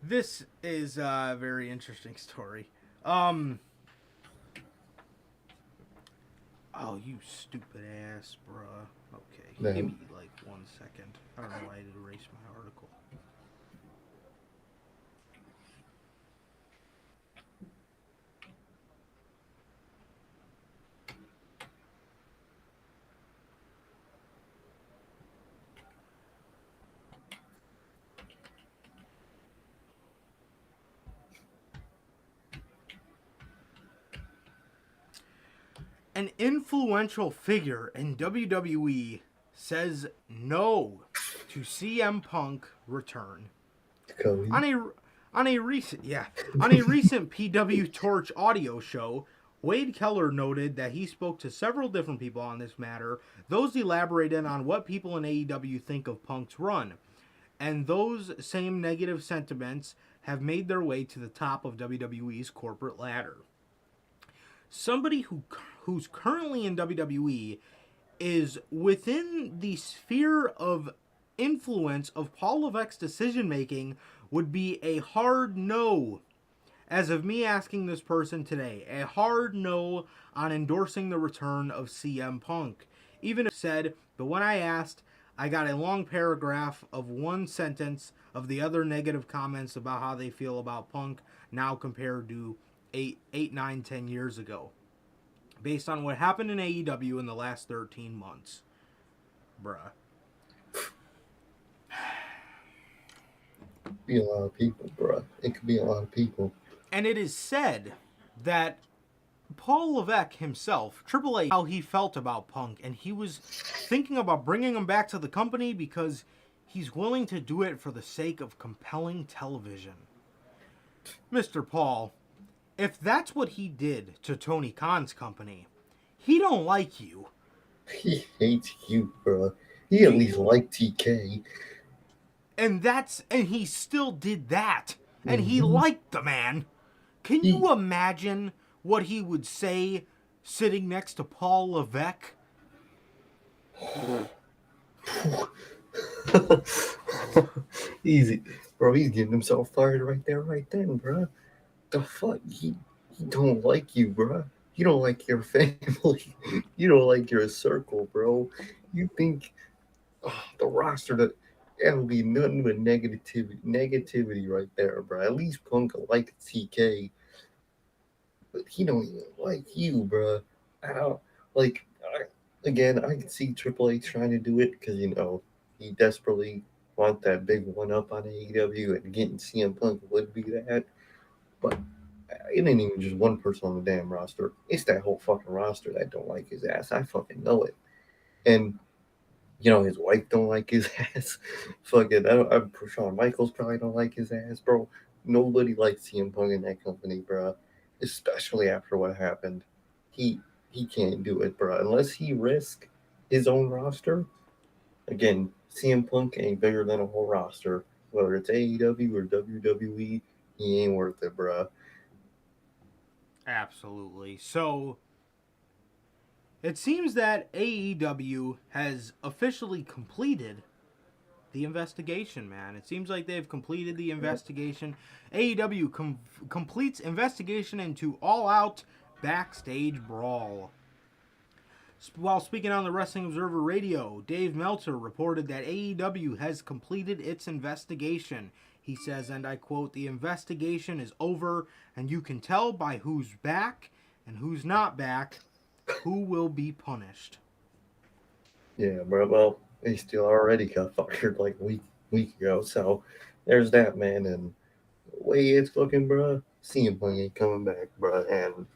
this is a very interesting story. Um Oh, you stupid ass, bruh. Okay, That give me like 1 second. I don't know why I did erase my article. An influential figure in WWE says no to CM Punk return. Cody. On a recent PW Torch audio show, Wade Keller noted that he spoke to several different people on this matter. Those elaborated on what people in AEW think of Punk's run, and those same negative sentiments have made their way to the top of WWE's corporate ladder. Somebody who's currently in WWE is within the sphere of influence of Paul Levesque's decision making would be a hard no. As of me asking this person today, a hard no on endorsing the return of CM Punk. Even if said, but when I asked, I got a long paragraph of one sentence of the other negative comments about how they feel about Punk now compared to 10 years ago. Based on what happened in AEW in the last 13 months. Bruh. Be a lot of people, bruh. It could be a lot of people. And it is said that Paul Levesque himself, Triple H, how he felt about Punk, and he was thinking about bringing him back to the company because he's willing to do it for the sake of compelling television. Mr. Paul, if that's what he did to Tony Khan's company, he don't like you. He hates you, bruh. He at least liked TK. And he still did that. And he Mhm. liked the man. Can you imagine what he would say sitting next to Paul Levesque? Easy. Bro, he's getting himself fired right there, right then, bruh. The fuck? He don't like you, bruh. You don't like your family. You don't like your circle, bro. You think the roster that'll be nothing but negativity right there, bro. At least Punk like TK, but he don't even like you, bro. I don't like. Again, I can see Triple H trying to do it because he desperately want that big one up on AEW, and getting CM Punk would be that. But it ain't even just one person on the damn roster. It's that whole fucking roster that don't like his ass. I fucking know it. And his wife don't like his ass. Fucking, I'm Shawn Michaels probably don't like his ass, bro. Nobody likes CM Punk in that company, bro. Especially after what happened. He he can't do it, bro. Unless he risk his own roster. Again, CM Punk ain't bigger than a whole roster. Whether it's AEW or WWE, he ain't worth it, bro. Absolutely. So, it seems that AEW has officially completed the investigation, man. It seems like they've completed the investigation. AEW completes investigation into All Out backstage brawl. While speaking on the Wrestling Observer Radio, Dave Meltzer reported that AEW has completed its investigation. He says, and I quote, "The investigation is over, and you can tell by who's back and who's not back who will be punished." Yeah, bro. Well, He still already got fired like week ago. So there's that, man. And the way it's looking, bro, CM Punk ain't coming back, bro. And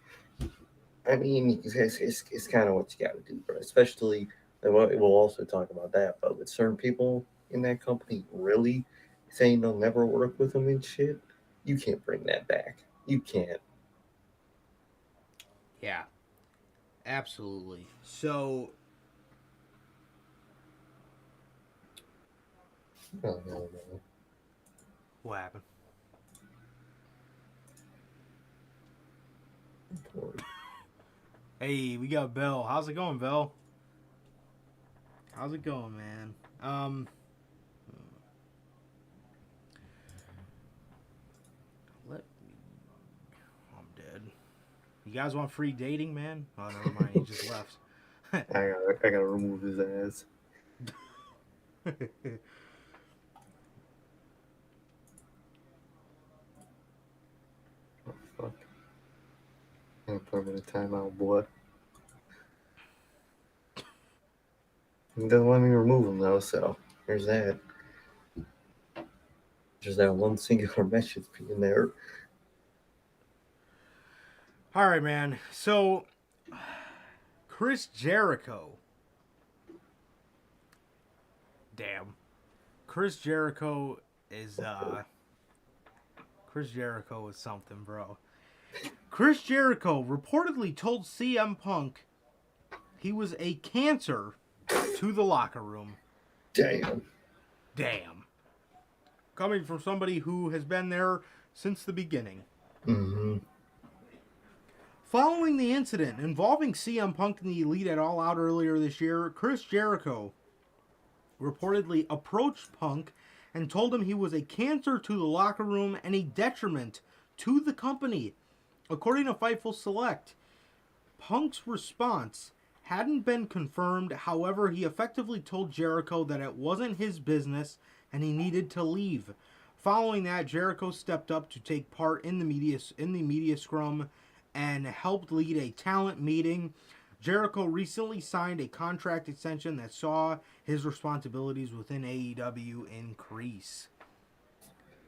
I mean, it's kind of what you got to do, bro. Especially, and we'll also talk about that. But with certain people in that company really saying they'll never work with them and shit, you can't bring that back. You can't. Yeah, absolutely. So, Oh, no, no. what happened? Hey, we got Bill. How's it going, Bill? How's it going, man? Let me. I'm dead. You guys want free dating, man? Oh, never mind. He just left. I gotta remove his ass. Oh, fuck. I'm permanent timeout, boy. He doesn't let me remove him though, so there's that. Just that one singular message being there. All right, man. So, Chris Jericho. Damn. Chris Jericho is Chris Jericho is something, bro. Chris Jericho reportedly told CM Punk he was a cancer to the locker room. Damn. Damn. Coming from somebody who has been there since the beginning. Mm-hmm. Following the incident involving CM Punk and the Elite at All Out earlier this year, Chris Jericho reportedly approached Punk and told him he was a cancer to the locker room and a detriment to the company. According to Fightful Select, Punk's response hadn't been confirmed. However, he effectively told Jericho that it wasn't his business and he needed to leave. Following that, Jericho stepped up to take part in the media scrum and helped lead a talent meeting. Jericho recently signed a contract extension that saw his responsibilities within AEW increase.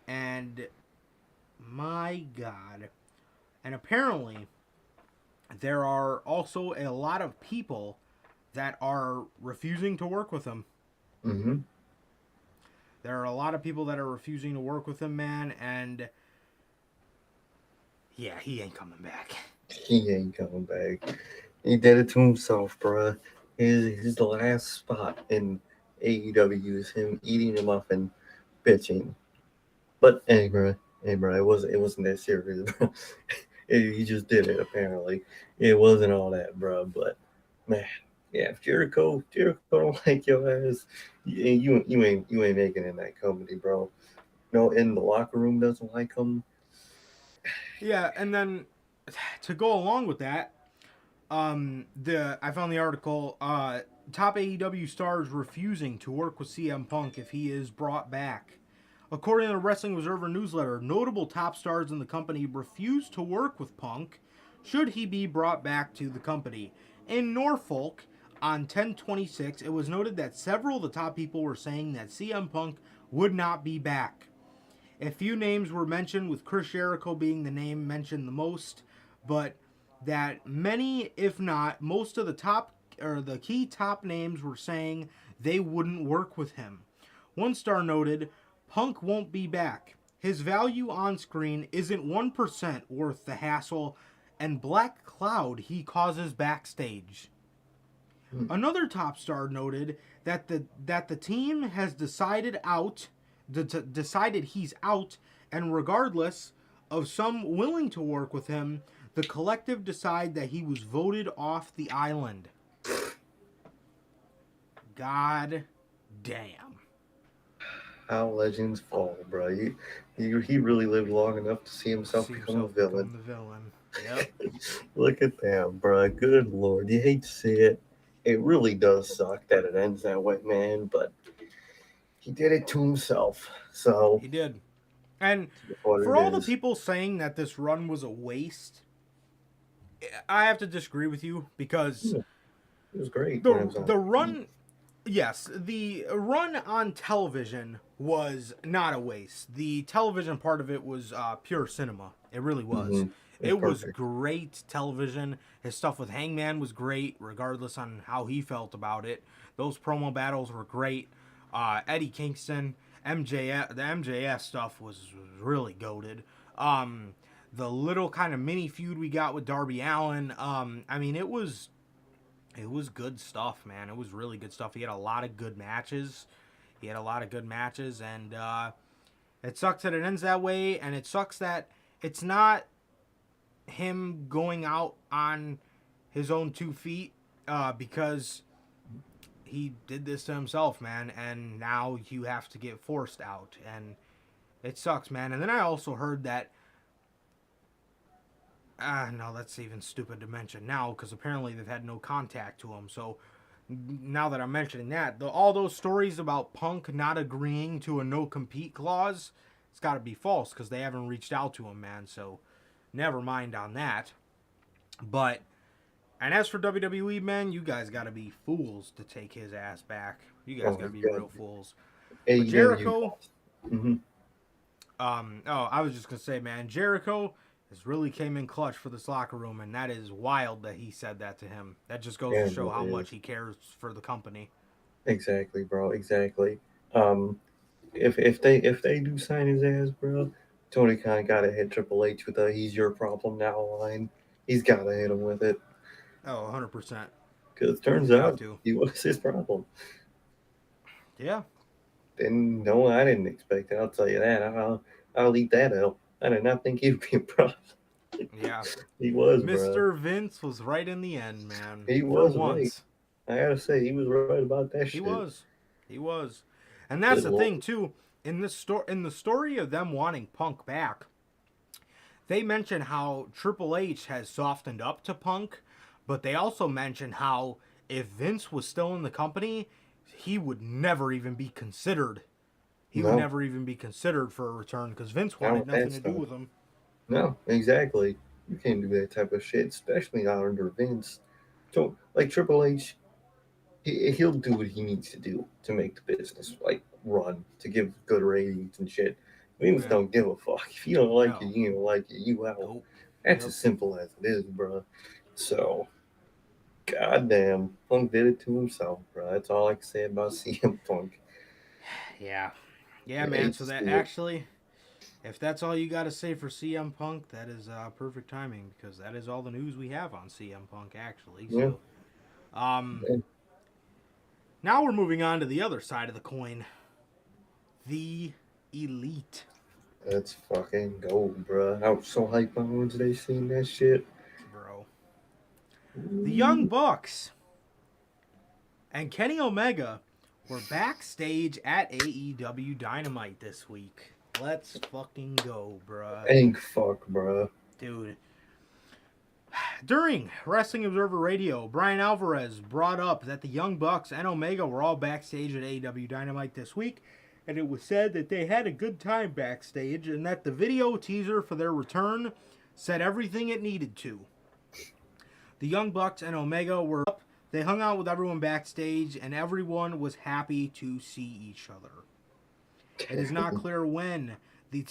And my God. And apparently, there are also a lot of people that are refusing to work with him. Mm-hmm. There are a lot of people that are refusing to work with him, man, and yeah, he ain't coming back. He ain't coming back. He did it to himself, bruh. His the last spot in AEW is him eating him up and bitching. But hey, bro, it wasn't that serious, bro. He just did it. Apparently, it wasn't all that, bro. But man, yeah, if Jericho don't like your ass, you ain't making it in that company, bro. No, in the locker room doesn't like him. Yeah, and then to go along with that, I found the article. Top AEW stars refusing to work with CM Punk if he is brought back. According to the Wrestling Observer newsletter, notable top stars in the company refuse to work with Punk should he be brought back to the company. In Norfolk, on 10/26, it was noted that several of the top people were saying that CM Punk would not be back. A few names were mentioned, with Chris Jericho being the name mentioned the most, but that many, if not most of the key top names were saying they wouldn't work with him. One star noted, Punk won't be back. His value on screen isn't 1% worth the hassle and black cloud he causes backstage. Another top star noted that the team has decided he's out, and regardless of some willing to work with him, the collective decide that he was voted off the island. God damn. How legends fall, bro. He really lived long enough to see himself become a villain. Become the villain. Yep. Look at that, bro. Good lord. You hate to see it. It really does suck that it ends that way, man, but he did it to himself. So, He did. And what for it all the is. people saying that this run was a waste, I have to disagree with you because It was great when it was the on. run Yes, the run on television was not a waste. The television part of it was pure cinema. It really was. It's It was perfect. great television. His stuff with Hangman was great, regardless on how he felt about it. Those promo battles were great. Eddie Kingston, MJF, the MJF stuff was really goated. The little kind of mini feud we got with Darby Allin. I mean, it was good stuff, man. It was really good stuff. He had a lot of good matches. And it sucks that it ends that way, and it sucks that it's not him going out on his own 2 feet, because he did this to himself, man, and now you have to get forced out, and it sucks, man. And then I also heard that no, that's even stupid to mention now because apparently they've had no contact to him. So now that I'm mentioning that, all those stories about Punk not agreeing to a no compete clause, it's got to be false because they haven't reached out to him, man. So never mind on that. But and as for WWE, man, you guys got to be fools to take his ass back. You guys Oh got my to be god. real fools. But AEW. Jericho, Mm-hmm. I was just gonna say, man, Jericho has really came in clutch for this locker room, and that is wild that he said that to him. That just goes Yeah, to show it how much is. he cares for the company. Exactly, bro. Exactly. Um, if they do sign his ass, bro, Tony Khan gotta hit Triple H with a "He's your problem now" line. He's gotta hit him with it Oh, 100%. because turns He's got out to. he was his problem. Yeah, And no, I didn't expect it. I'll tell you that. I'll eat that up. I did not think he'd be a problem. yeah. He was, bro. Mr. Vince was right in the end, man. He For was right. once. I gotta say, he was right about that He shit. was. He was. And that's Good the lord. thing, too. In the story of them wanting Punk back, they mention how Triple H has softened up to Punk, but they also mention how if Vince was still in the company, he would never even be considered. He would No, never even be considered for a return because Vince not wanted with that nothing to do stuff. with him. No, exactly. You can't do that type of shit, especially not under Vince. So, like Triple H, he'll do what he needs to do to make the business like run, to give good ratings and shit. Vince Yeah. don't give a fuck. If you don't like it, No. you don't like it. You out. Nope. That's Yep. as simple as it is, bro. So, goddamn, Punk did it to himself, bro. That's all I can say about CM Punk. Yeah. Yeah, I man. hate So to that see it. actually, if that's all you got to say for CM Punk, that is perfect timing because that is all the news we have on CM Punk, actually. Yeah, So, um, yeah, now we're moving on to the other side of the coin, the Elite, that's fucking gold, bro. I was so hyped on Wednesday seeing that shit. bro. The Young Ooh. Bucks and Kenny Omega were backstage at AEW Dynamite this week. Let's fucking go, bruh. Ain't fuck, bro. Dude. During Wrestling Observer Radio, Brian Alvarez brought up that the Young Bucks and Omega were all backstage at AEW Dynamite this week, and it was said that they had a good time backstage and that the video teaser for their return said everything it needed to. The Young Bucks and Omega were up. They hung out with everyone backstage, and everyone was happy to see each other. It is not clear when the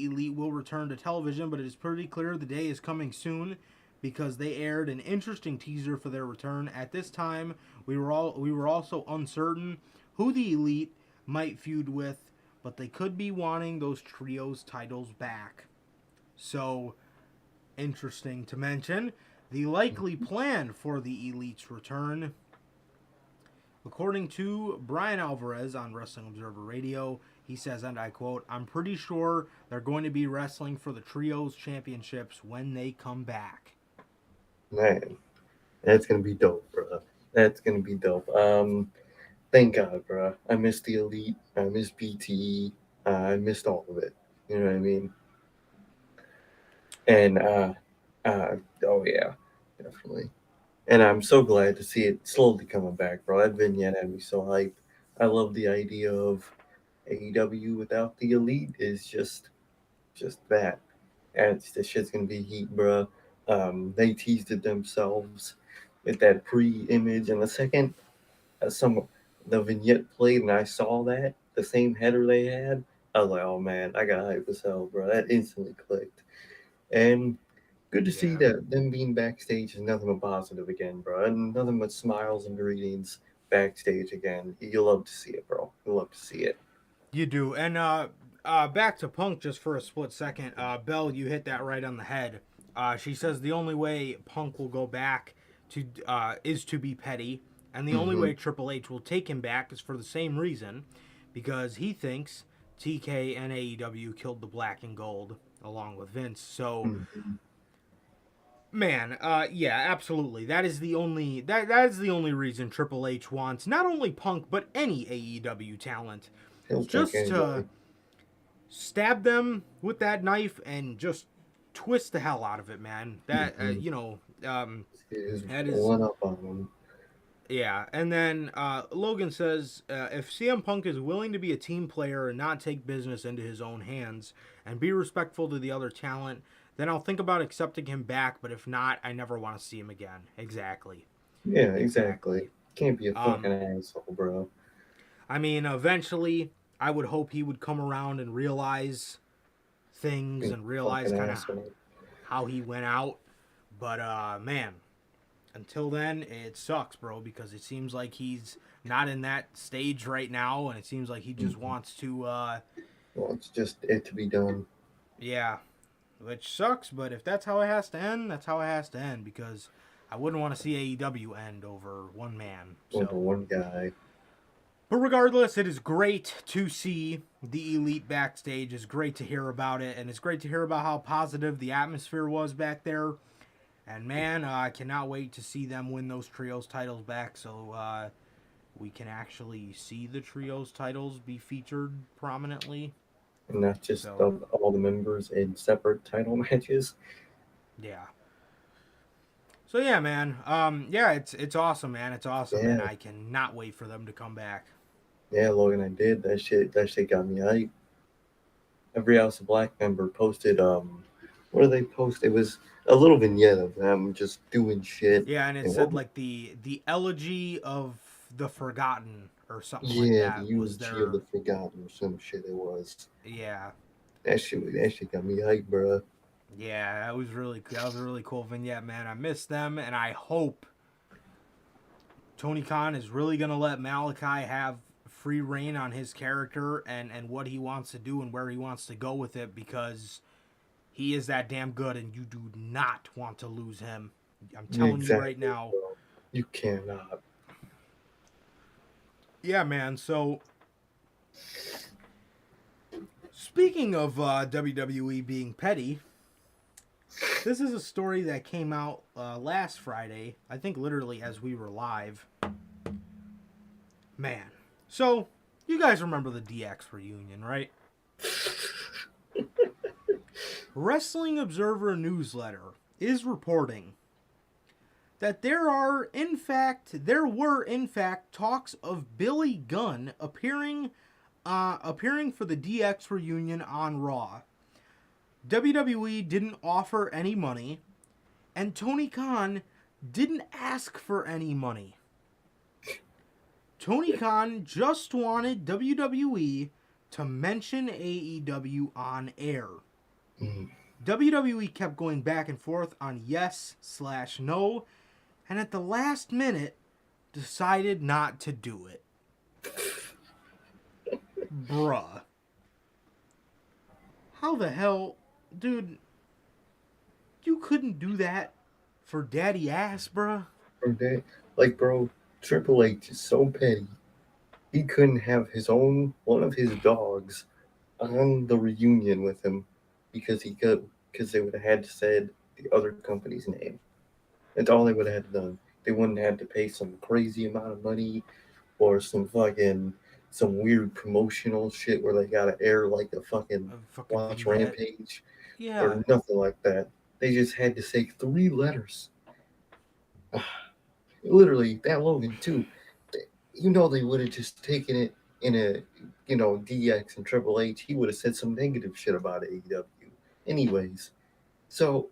Elite will return to television, but it is pretty clear the day is coming soon because they aired an interesting teaser for their return. At this time, we were also uncertain who the Elite might feud with, but they could be wanting those trios titles back. So, interesting to mention. The likely plan for the Elite's return, according to Brian Alvarez on Wrestling Observer Radio, he says, and I quote, "I'm pretty sure they're going to be wrestling for the Trios Championships when they come back." Man, that's gonna be dope, bro. That's gonna be dope. Thank God, bro. I missed the Elite. I missed BTE. I missed all of it. You know what I mean? And oh yeah, definitely. And I'm so glad to see it slowly coming back, bro. That vignette had me so hyped. I love the idea of AEW without the Elite is just that. And this shit's gonna be heat, bro. They teased it themselves with that pre-image, and the second some the vignette played and I saw that, the same header they had, I was like, oh man, I got hype as hell, bro. That instantly clicked. And good to see Yeah. that them being backstage is nothing but positive again, bro. And nothing but smiles and greetings backstage again. You love to see it, bro. You love to see it. You do. And back to Punk just for a split second. Belle, you hit that right on the head. She says the only way Punk will go back to is to be petty, and the only Mm-hmm. way Triple H will take him back is for the same reason, because he thinks TK and AEW killed the Black and Gold along with Vince. So, Mm-hmm. man, yeah, absolutely. That is the only reason Triple H wants not only Punk but any AEW talent, He'll take just to anybody. stab them with that knife and just twist the hell out of it, man. That Mm-hmm. Is that is one up on him. yeah. And then Logan says if CM Punk is willing to be a team player and not take business into his own hands and be respectful to the other talent, then I'll think about accepting him back. But if not, I never want to see him again. Exactly. Yeah, exactly. Exactly. Can't be a fucking Um, asshole, bro. I mean, eventually, I would hope he would come around and realize things Be and a realize fucking kind of asshole. how he went out. But man, until then, it sucks, bro, because it seems like he's not in that stage right now, and it seems like he just Mm-hmm. wants to, Well, it's just it to be done yeah, which sucks. But if that's how it has to end, that's how it has to end because I wouldn't want to see AEW end over one man. over So, one guy. but regardless, it is great to see the Elite backstage. It's great to hear about it, and it's great to hear about how positive the atmosphere was back there. And man, I cannot wait to see them win those trios titles back, so we can actually see the trios titles be featured prominently. And not just So of all the members in separate title matches. yeah. So yeah, man. Yeah, it's awesome, man. It's awesome, and Yeah, I cannot wait for them to come back. yeah, Logan, I did that shit. That shit got me hype. Every House of Black member posted. What did they post? It was a little vignette of them just doing shit. Yeah, and it And what? said like the elegy of the forgotten or something like Yeah, the that was eulogy of their the forgotten or some shit. It was yeah. that shit got me hype, bro. Yeah, that was a really cool vignette, man. I miss them, and I hope Tony Khan is really gonna let Malachi have free reign on his character and what he wants to do and where he wants to go with it because he is that damn good, and you do not want to lose him. I'm telling you right Exactly, now. bro. You cannot. Yeah, man. So speaking of WWE being petty, this is a story that came out last Friday. I think literally as we were live. Man. So, you guys remember the DX reunion, right? Wrestling Observer newsletter is reporting that there were in fact talks of Billy Gunn appearing for the DX reunion on Raw. WWE didn't offer any money, and Tony Khan didn't ask for any money. Tony Khan just wanted WWE to mention AEW on air. Mm. WWE kept going back and forth on yes/no, and at the last minute decided not to do it. Bruh. How the hell, dude, you couldn't do that for daddy ass, bruh? Bro, like, bro, Triple H is so petty. He couldn't have one of his dogs on the reunion with him because they would have had to said the other company's name. That's all they would have had done. They wouldn't have had to pay some crazy amount of money or some weird promotional shit where they gotta air like a fucking A fucking watch vignette. Rampage Yeah. or nothing like that. They just had to say three letters. Literally, that Logan too. They would have just taken it in a DX and Triple H. He would have said some negative shit about AEW. Anyways, so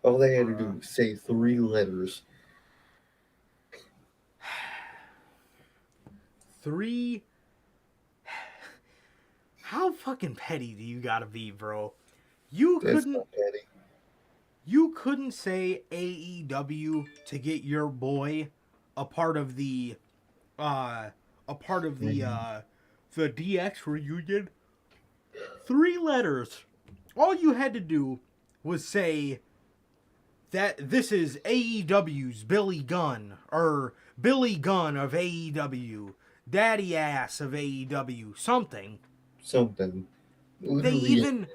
all they had to do Bruh. was say three letters. 3. How fucking petty do you gotta be, bro? You That's couldn't not petty. you couldn't say AEW to get your boy a part of the uh a part of the DX reunion. 3 letters. All you had to do was say that this is AEW's Billy Gunn, or Billy Gunn of AEW, Daddy Ass of AEW, something. Something. They Literally, even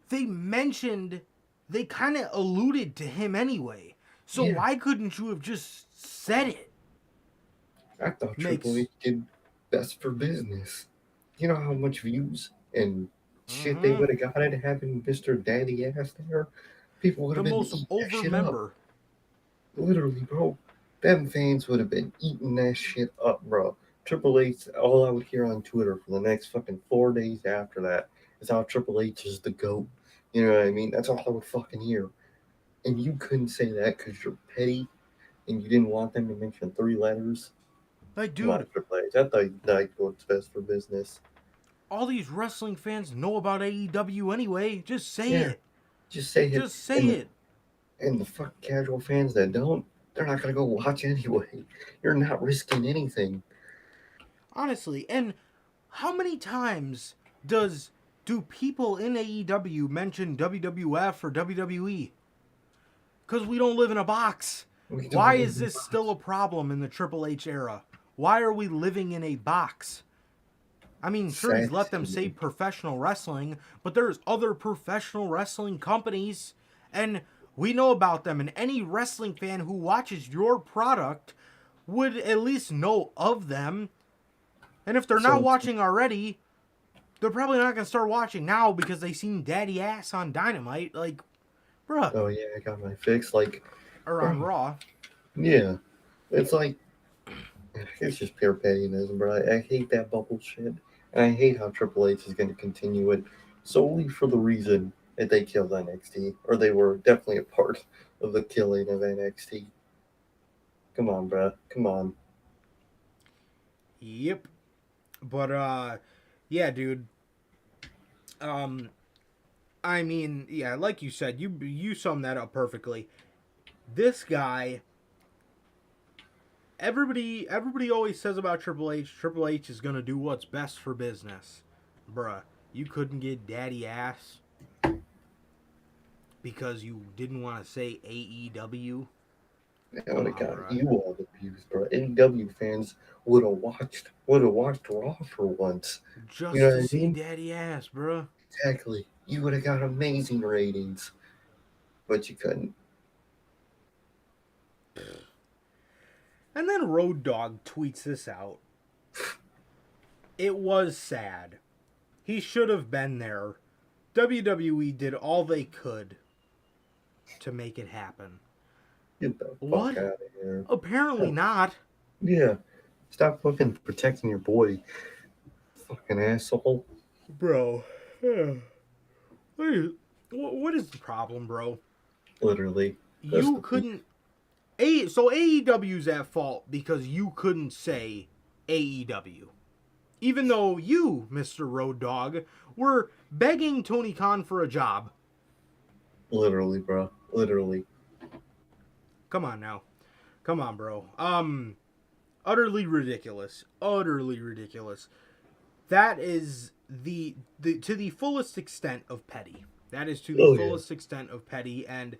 they mentioned, they kind of alluded to him anyway. So yeah. why couldn't you have just said it? I thought Triple Makes H did best for business. You know how much views and shit they Mhm. would have got at having Mr. Daddy Ass there? People would The have been most eating that over shit up. member. Literally, bro. Them fans would have been eating that shit up, bro. Triple H, all I would hear on Twitter for the next fucking 4 days after that is how Triple H is the GOAT. You know what I mean? That's all I would fucking hear. And you couldn't say that because you're petty and you didn't want them to mention 3 letters. Like, Come on, dude, Triple H. I thought you'd like what's best for business. all these wrestling fans know about AEW anyway. Just say Yeah, it. just say it. Just say it. And the fucking casual fans that don't, they're not gonna go watch anyway. You're not risking anything. Honestly, and how many times do people in AEW mention WWF or WWE? Because we don't live in a box. We Why don't live is in a this box. still a problem in the Triple H era? Why are we living in a box? I mean, sure, he's Sad let them to say me. professional wrestling, but there's other professional wrestling companies, and we know about them, and any wrestling fan who watches your product would at least know of them. And if they're not So, watching already, they're probably not going to start watching now because they seen Daddy Ass on Dynamite, like, bruh, oh yeah, I got my fix. Like, or on bro, Raw. yeah, it's like it's just pure pettiness, bro. I hate that bubble shit, and I hate how Triple H is going to continue it solely for the reason that they killed NXT, or they were definitely a part of the killing of NXT. Come on, bro. Come on. Yep. But, yeah, dude. Um, I mean, yeah, like you said, you summed that up perfectly. This guy, everybody always says about Triple H. Triple H is gonna do what's best for business, bruh. You couldn't get Daddy Ass because you didn't want to say AEW. That would Come have on, got bruh. you all abused, bro. AEW fans would have watched Raw for once. You Just know to what I see mean? Daddy Ass, bruh. Exactly. You would have got amazing ratings, but you couldn't. And then Road Dogg tweets this out. It was sad. He should have been there. WWE did all they could to make it happen. Get the fuck What? out of here. Apparently not. Yeah. Stop fucking protecting your boy, fucking asshole. Bro. What is the problem, bro? Literally. That's You the beef. couldn't. So AEW's at fault because you couldn't say AEW. Even though you, Mr. Road Dogg, were begging Tony Khan for a job. Literally, bro. Literally. Come on now. Come on, bro. Utterly ridiculous. Utterly ridiculous. That is the to the fullest extent of petty. That is to the Oh, yeah. fullest extent of petty, and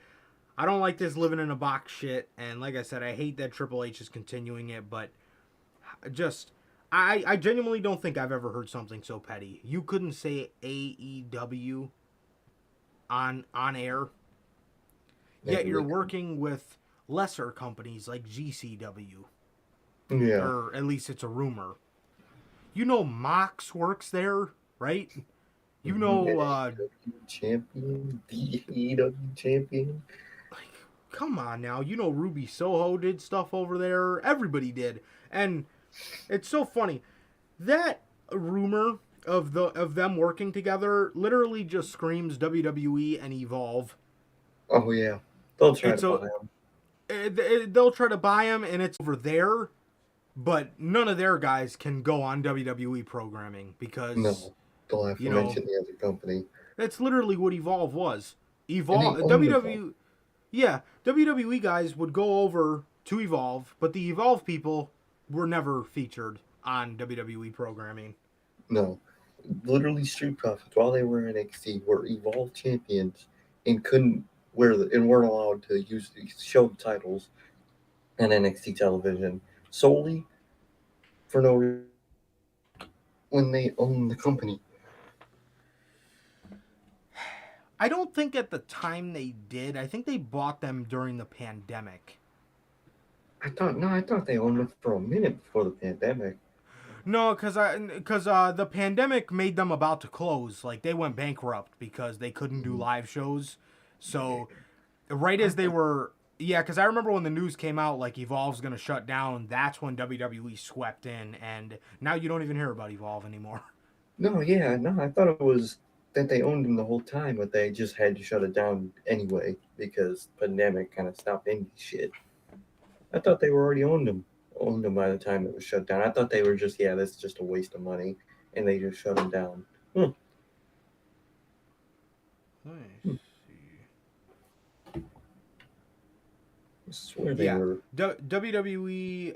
I don't like this living in a box shit. And like I said, I hate that Triple H is continuing it, but just I genuinely don't think I've ever heard something so petty. You couldn't say AEW on air, yet you're working with lesser companies like GCW, Yeah. or at least it's a rumor. You know Mox works there, right? You know, AEW champion, the AEW champion. like, come on now. You know Ruby Soho did stuff over there. Everybody did, and it's so funny that rumor of them working together literally just screams WWE and Evolve. Oh yeah, they'll try It's to a buy him. they'll try to buy him, and it's over there. but none of their guys can go on WWE programming because No, they'll have you to know mention the other company, that's literally what Evolve was. and they Evolve own the company. WWE, yeah, WWE guys would go over to Evolve, but the Evolve people were never featured on WWE programming. No, literally Street Profits while they were in NXT were Evolved champions and couldn't and weren't allowed to use show the titles on NXT television solely for no reason when they own the company. I don't think at the time they did. I think they bought them during the pandemic. I thought they owned them for a minute before the pandemic. No, because the pandemic made them about to close. Like they went bankrupt because they couldn't do Mhm. live shows. So right I as they thought, were, yeah, because I remember when the news came out, like Evolve's gonna shut down. That's when WWE swept in, and now you don't even hear about Evolve anymore. no, I thought it was that they owned them the whole time, but they just had to shut it down anyway because pandemic kind of stopped indie shit. I thought they were already owned them by the time it was shut down. I thought they were just this is just a waste of money, and they just shut them down. Hmm. Let me Hmm. see. I swear they Yeah, were. WWE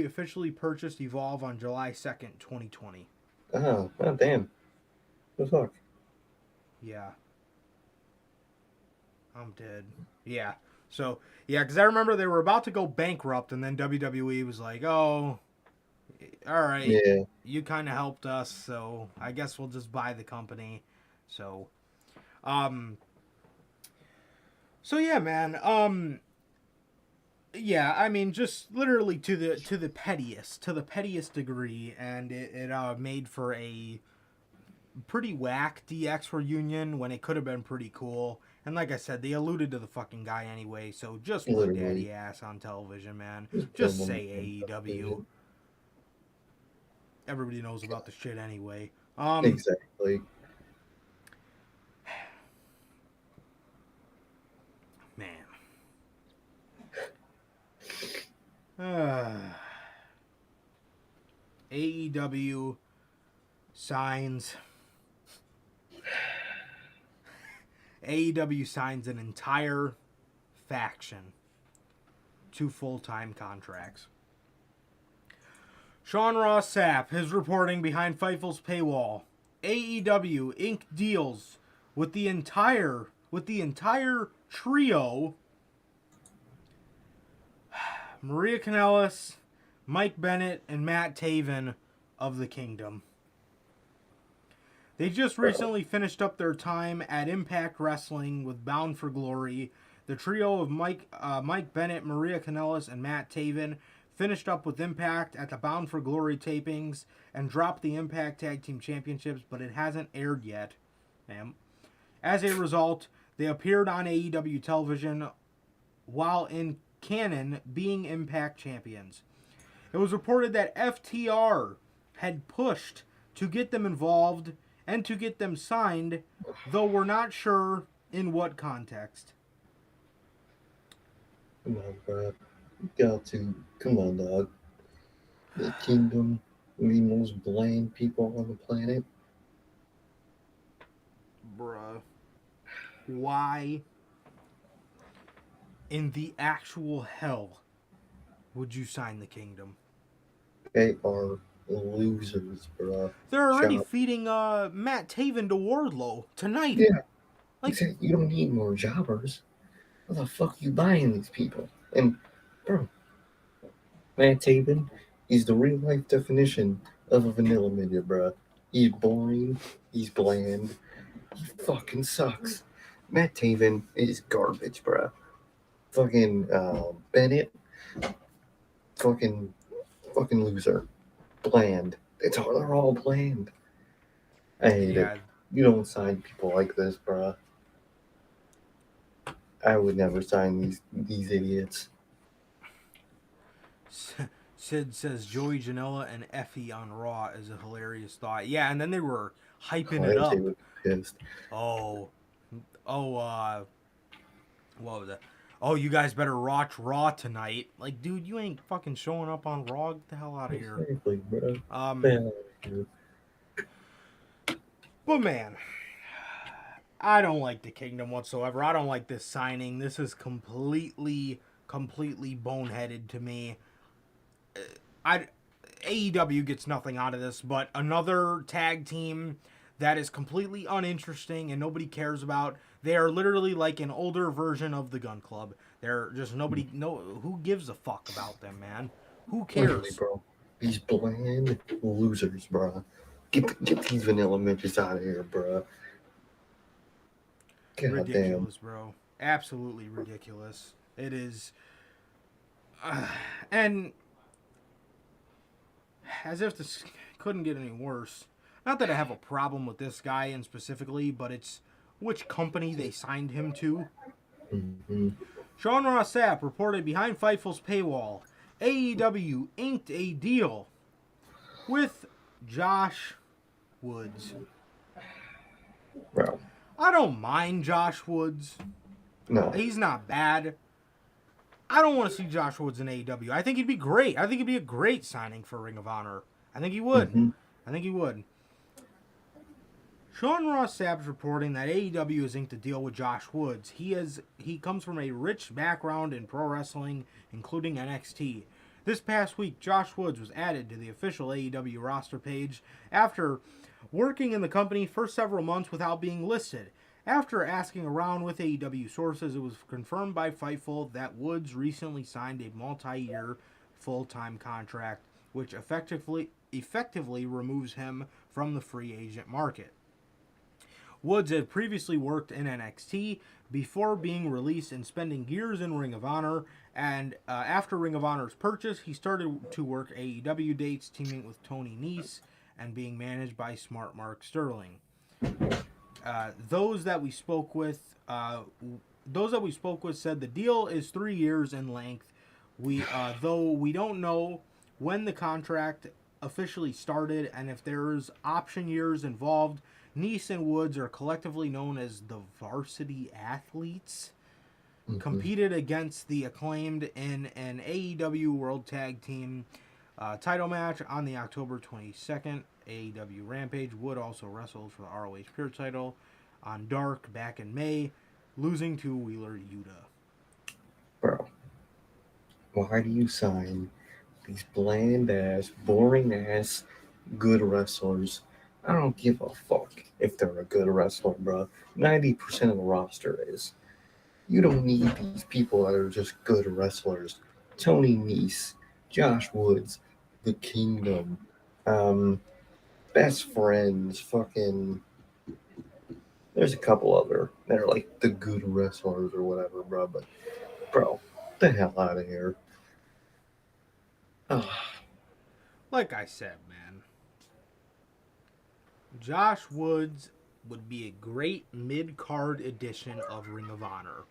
officially purchased Evolve on July 2nd, 2020. Oh damn. The fuck. Yeah, I'm dead. Yeah. So, yeah, because I remember they were about to go bankrupt, and then WWE was like, oh, all right, Yeah. you kind of helped us, so I guess we'll just buy the company. So, um, so yeah, man. Yeah, I mean, just literally to the pettiest degree, and it made for a pretty whack DX reunion when it could have been pretty cool. And like I said, they alluded to the fucking guy anyway, so just put Literally. daddy ass on television, man. Just film Just them say on AEW. television. Everybody knows about the shit anyway. Exactly. Man. AEW signs AEW signs an entire faction to full-time contracts. Sean Ross Sapp is reporting behind Fightful's paywall. AEW Inc. deals with the entire trio: Maria Kanellis, Mike Bennett, and Matt Taven of the Kingdom. They just Bro. recently finished up their time at Impact Wrestling with Bound for Glory. The trio of Mike Bennett, Maria Kanellis, and Matt Taven finished up with Impact at the Bound for Glory tapings and dropped the Impact Tag Team Championships, but it hasn't aired yet. As a result, they appeared on AEW television while in canon being Impact champions. It was reported that FTR had pushed to get them involved and to get them signed, though we're not sure in what context. Come on, bro. You got to. Come on, dog. The kingdom, the most bland people on the planet. Bruh. Why in the actual hell would you sign the Kingdom? They are losers, bro. They're already Shut. feeding Matt Taven to Wardlow tonight. Yeah, Like, exactly. You don't need more jobbers. What the fuck you buying these people? And, bro, Matt Taven is the real life definition of a vanilla midget, bro. He's boring. He's bland. He fucking sucks. Matt Taven is garbage, bro. Fucking Bennett, fucking fucking loser. Bland. They're all bland. I hate it. yeah, You don't sign people like this, bro. I would never sign these idiots. Sid says Joey Janela and Effie on Raw is a hilarious thought. Yeah, and then they were hyping it Clancy up. would be pissed. Oh, oh, what was that? oh, you guys better watch Raw tonight. Like, dude, you ain't fucking showing up on Raw. Get the hell out of here. Exactly, bro. Um, Man, dude. but man, I don't like the Kingdom whatsoever. I don't like this signing. This is completely boneheaded to me. I AEW gets nothing out of this, but another tag team that is completely uninteresting and nobody cares about. They are literally like an older version of the Gun Club. They're just nobody. No, who gives a fuck about them, man? Who Literally, cares? bro. These bland losers, bro. Get these vanilla midgets out of here, bro. God damn. Ridiculous, bro. Absolutely ridiculous. It is. And as if this couldn't get any worse. Not that I have a problem with this guy in specifically, but it's which company they signed him to. Mm-hmm. Sean Ross Sapp reported behind Fightful's paywall, AEW inked a deal with Josh Woods. Bro. I don't mind Josh Woods. No. He's not bad. I don't want to see Josh Woods in AEW. I think he'd be great. I think he'd be a great signing for Ring of Honor. I think he would. Mm-hmm. I think he would. Sean Ross Sapp is reporting that AEW has inked a deal with Josh Woods. He comes from a rich background in pro wrestling, including NXT. This past week, Josh Woods was added to the official AEW roster page after working in the company for several months without being listed. After asking around with AEW sources, it was confirmed by Fightful that Woods recently signed a multi-year full-time contract, which effectively removes him from the free agent market. Woods had previously worked in NXT before being released and spending years in Ring of Honor, and after Ring of Honor's purchase, he started to work AEW dates, teaming with Tony Nese and being managed by Smart Mark Sterling. Those that we spoke with said the deal is 3 years in length. Though we don't know when the contract officially started and if there's option years involved, Nese and Woods are collectively known as the Varsity Athletes. Mm-hmm. Competed against the Acclaimed in an AEW World Tag Team title match on the October 22nd AEW Rampage. Wood also wrestled for the ROH Pure title on Dark back in May, losing to Wheeler Yuta. Bro, why do you sign these bland-ass, boring-ass, good wrestlers? I don't give a fuck if they're a good wrestler, bro. 90% of the roster is. You don't need these people that are just good wrestlers. Tony Nese, Josh Woods, The Kingdom, Best Friends, fucking... There's a couple other that are like the good wrestlers or whatever, bro. But, bro, get the hell out of here. Like I said, man, Josh Woods would be a great mid-card edition of Ring of Honor.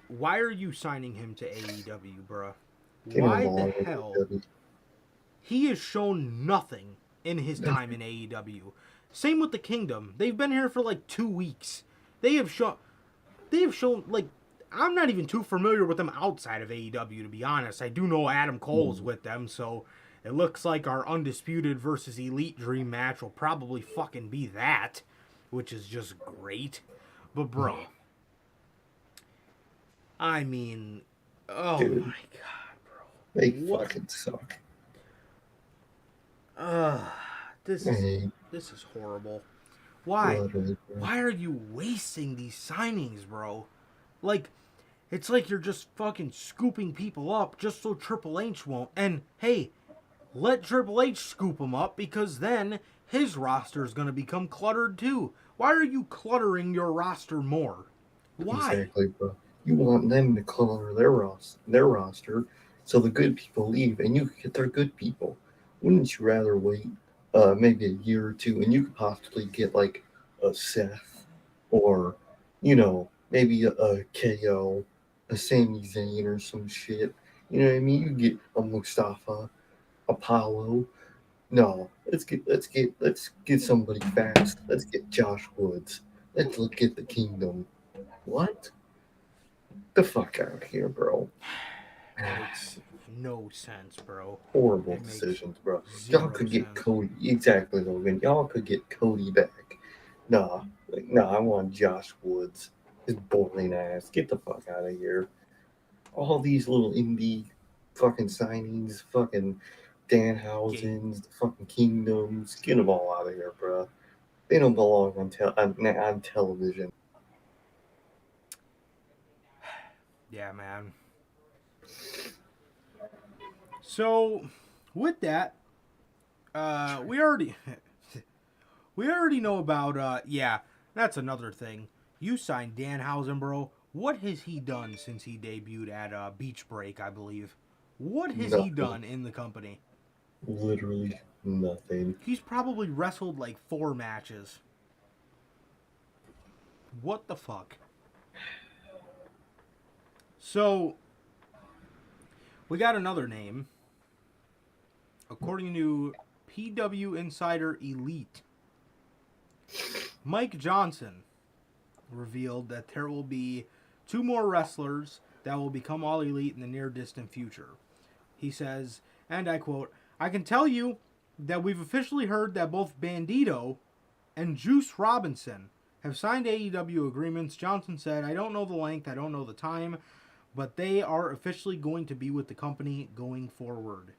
Why are you signing him to AEW, bruh? Why the hell? He has shown nothing in his time in AEW. Same with the Kingdom. They've been here for like 2 weeks. They have shown like, I'm not even too familiar with them outside of AEW, to be honest. I do know Adam Cole's with them, so it looks like our Undisputed versus Elite Dream match will probably fucking be that, which is just great. But bro, I mean, oh Dude, my god, bro. They fucking suck. This is horrible. Why? Why are you wasting these signings, bro? Like, it's like you're just fucking scooping people up just so Triple H won't. And hey, let Triple H scoop them up, because then his roster is going to become cluttered too. Why are you cluttering your roster more? Why? Exactly, bro. You want them to clutter their roster so the good people leave and you can get their good people. Wouldn't you rather wait maybe a year or two and you could possibly get like a Seth or, maybe a KO, a Sami Zayn or some shit? You know what I mean? You get a Mustafa, Apollo. No, let's get somebody fast. Let's get Josh Woods. Let's look at the Kingdom. What? The fuck out of here, bro. Makes no sense, bro. Horrible It makes decisions, bro. Y'all zero could get sense. Cody. Exactly, Logan. Y'all could get Cody back. Nah, I want Josh Woods. His boring ass. Get the fuck out of here. All these little indie fucking signings, fucking Danhausen's, the fucking Kingdoms. Get them all out of here, bro. They don't belong on television. Yeah, man. So, with that, we already know about. Yeah, that's another thing. You signed Danhausen, bro. What has he done since he debuted at Beach Break, I believe? What has he Nothing. done in the company? Literally nothing. He's probably wrestled like 4 matches. What the fuck? So, we got another name. According to PW Insider Elite, Mike Johnson revealed that there will be 2 more wrestlers that will become All Elite in the near distant future. He says, and I quote, "I can tell you that we've officially heard that both Bandito and Juice Robinson have signed AEW agreements." Johnson said, "I don't know the length, I don't know the time, but they are officially going to be with the company going forward."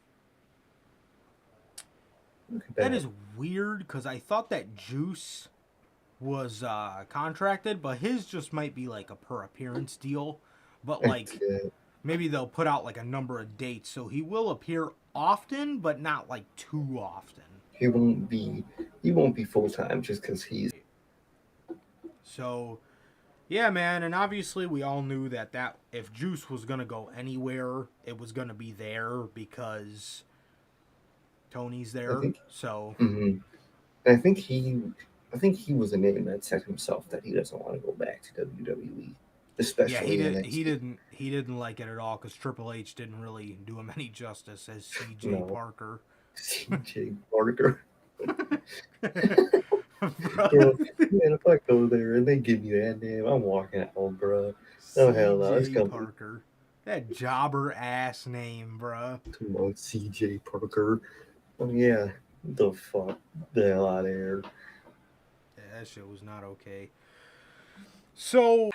Look at That is weird, because I thought that Juice was contracted, but his just might be like a per appearance deal. But like, maybe they'll put out like a number of dates, so he will appear often, but not like too often. He won't be full time just because he's. So, yeah, man, and obviously we all knew that if Juice was gonna go anywhere, it was gonna be there because Tony's there. So, I think he was a name that said himself that he doesn't want to go back to WWE, yeah, especially he didn't like it at all because Triple H didn't really do him any justice as C.J. Parker. C.J. Parker. Bro. Bro, man, if I go there and they give me that name, I'm walking out, bro. Oh hell no, it's C.J. Parker. That jobber ass name, bro. about C.J. Parker. Oh yeah, the fuck, the hell out of here. Yeah, that shit was not okay. So,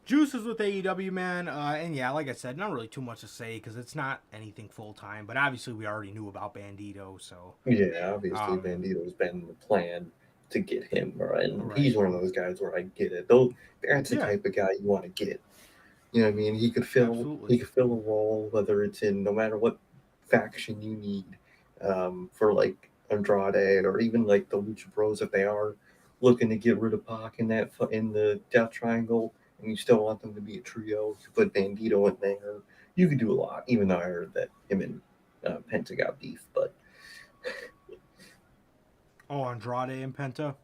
Juice is with AEW, man, and yeah, like I said, not really too much to say because it's not anything full time. But obviously, we already knew about Bandito, so Yeah, obviously Bandito's been the plan to get him, right? And he's one of those guys where I get it. Though that's the type of guy you want to get. You know what I mean? He could fill a role, whether it's in no matter what faction you need, for like Andrade or even like the Lucha Bros if they are looking to get rid of Pac in the Death Triangle, and you still want them to be a trio. You put Bandito in there. You could do a lot. Even though I heard that him and Penta got beef, but Andrade and Penta.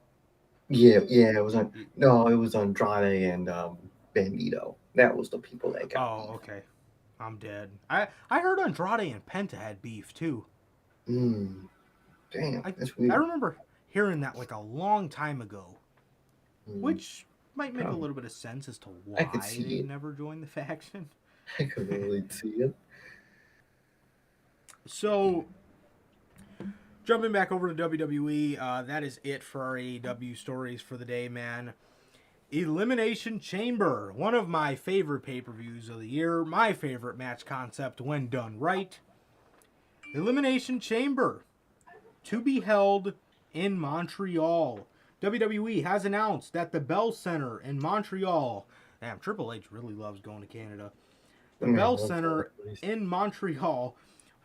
yeah, it was Andrade and Bandito. That was the people that got beef. Okay. I'm dead. I heard Andrade and Penta had beef too. Damn, that's weird. I remember hearing that like a long time ago, which might make a little bit of sense as to why they never joined the faction. I could really see it. So, jumping back over to WWE, that is it for our AEW stories for the day, man. Elimination Chamber, one of my favorite pay-per-views of the year, my favorite match concept when done right. Elimination Chamber, to be held in Montreal. WWE has announced that the Bell Center in Montreal, damn, Triple H really loves going to Canada. The Bell Center in Montreal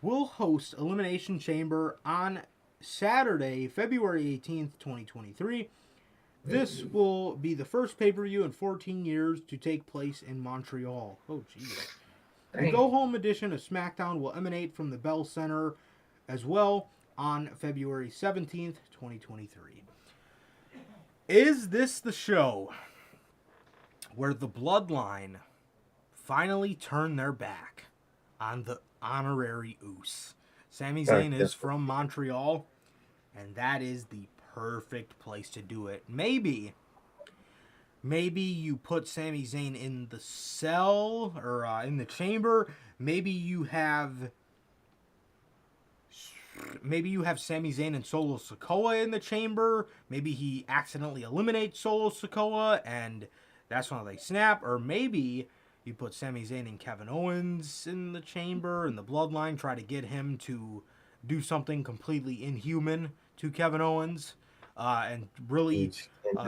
will host Elimination Chamber on Saturday, February 18th, 2023. This will be the first pay-per-view in 14 years to take place in Montreal. Oh, jeez. The go-home edition of SmackDown will emanate from the Bell Center as well on February 17th, 2023. Is this the show where the Bloodline finally turn their back on the honorary Uce? Sami Zayn is from Montreal, and that is the perfect place to do it. Maybe Maybe you put Sami Zayn in the cell or in the chamber. Maybe you have Sami Zayn and Solo Sikoa in the chamber. Maybe he accidentally eliminates Solo Sikoa and that's when they snap. Or maybe you put Sami Zayn and Kevin Owens in the chamber and the bloodline, try to get him to do something completely inhuman to Kevin Owens and really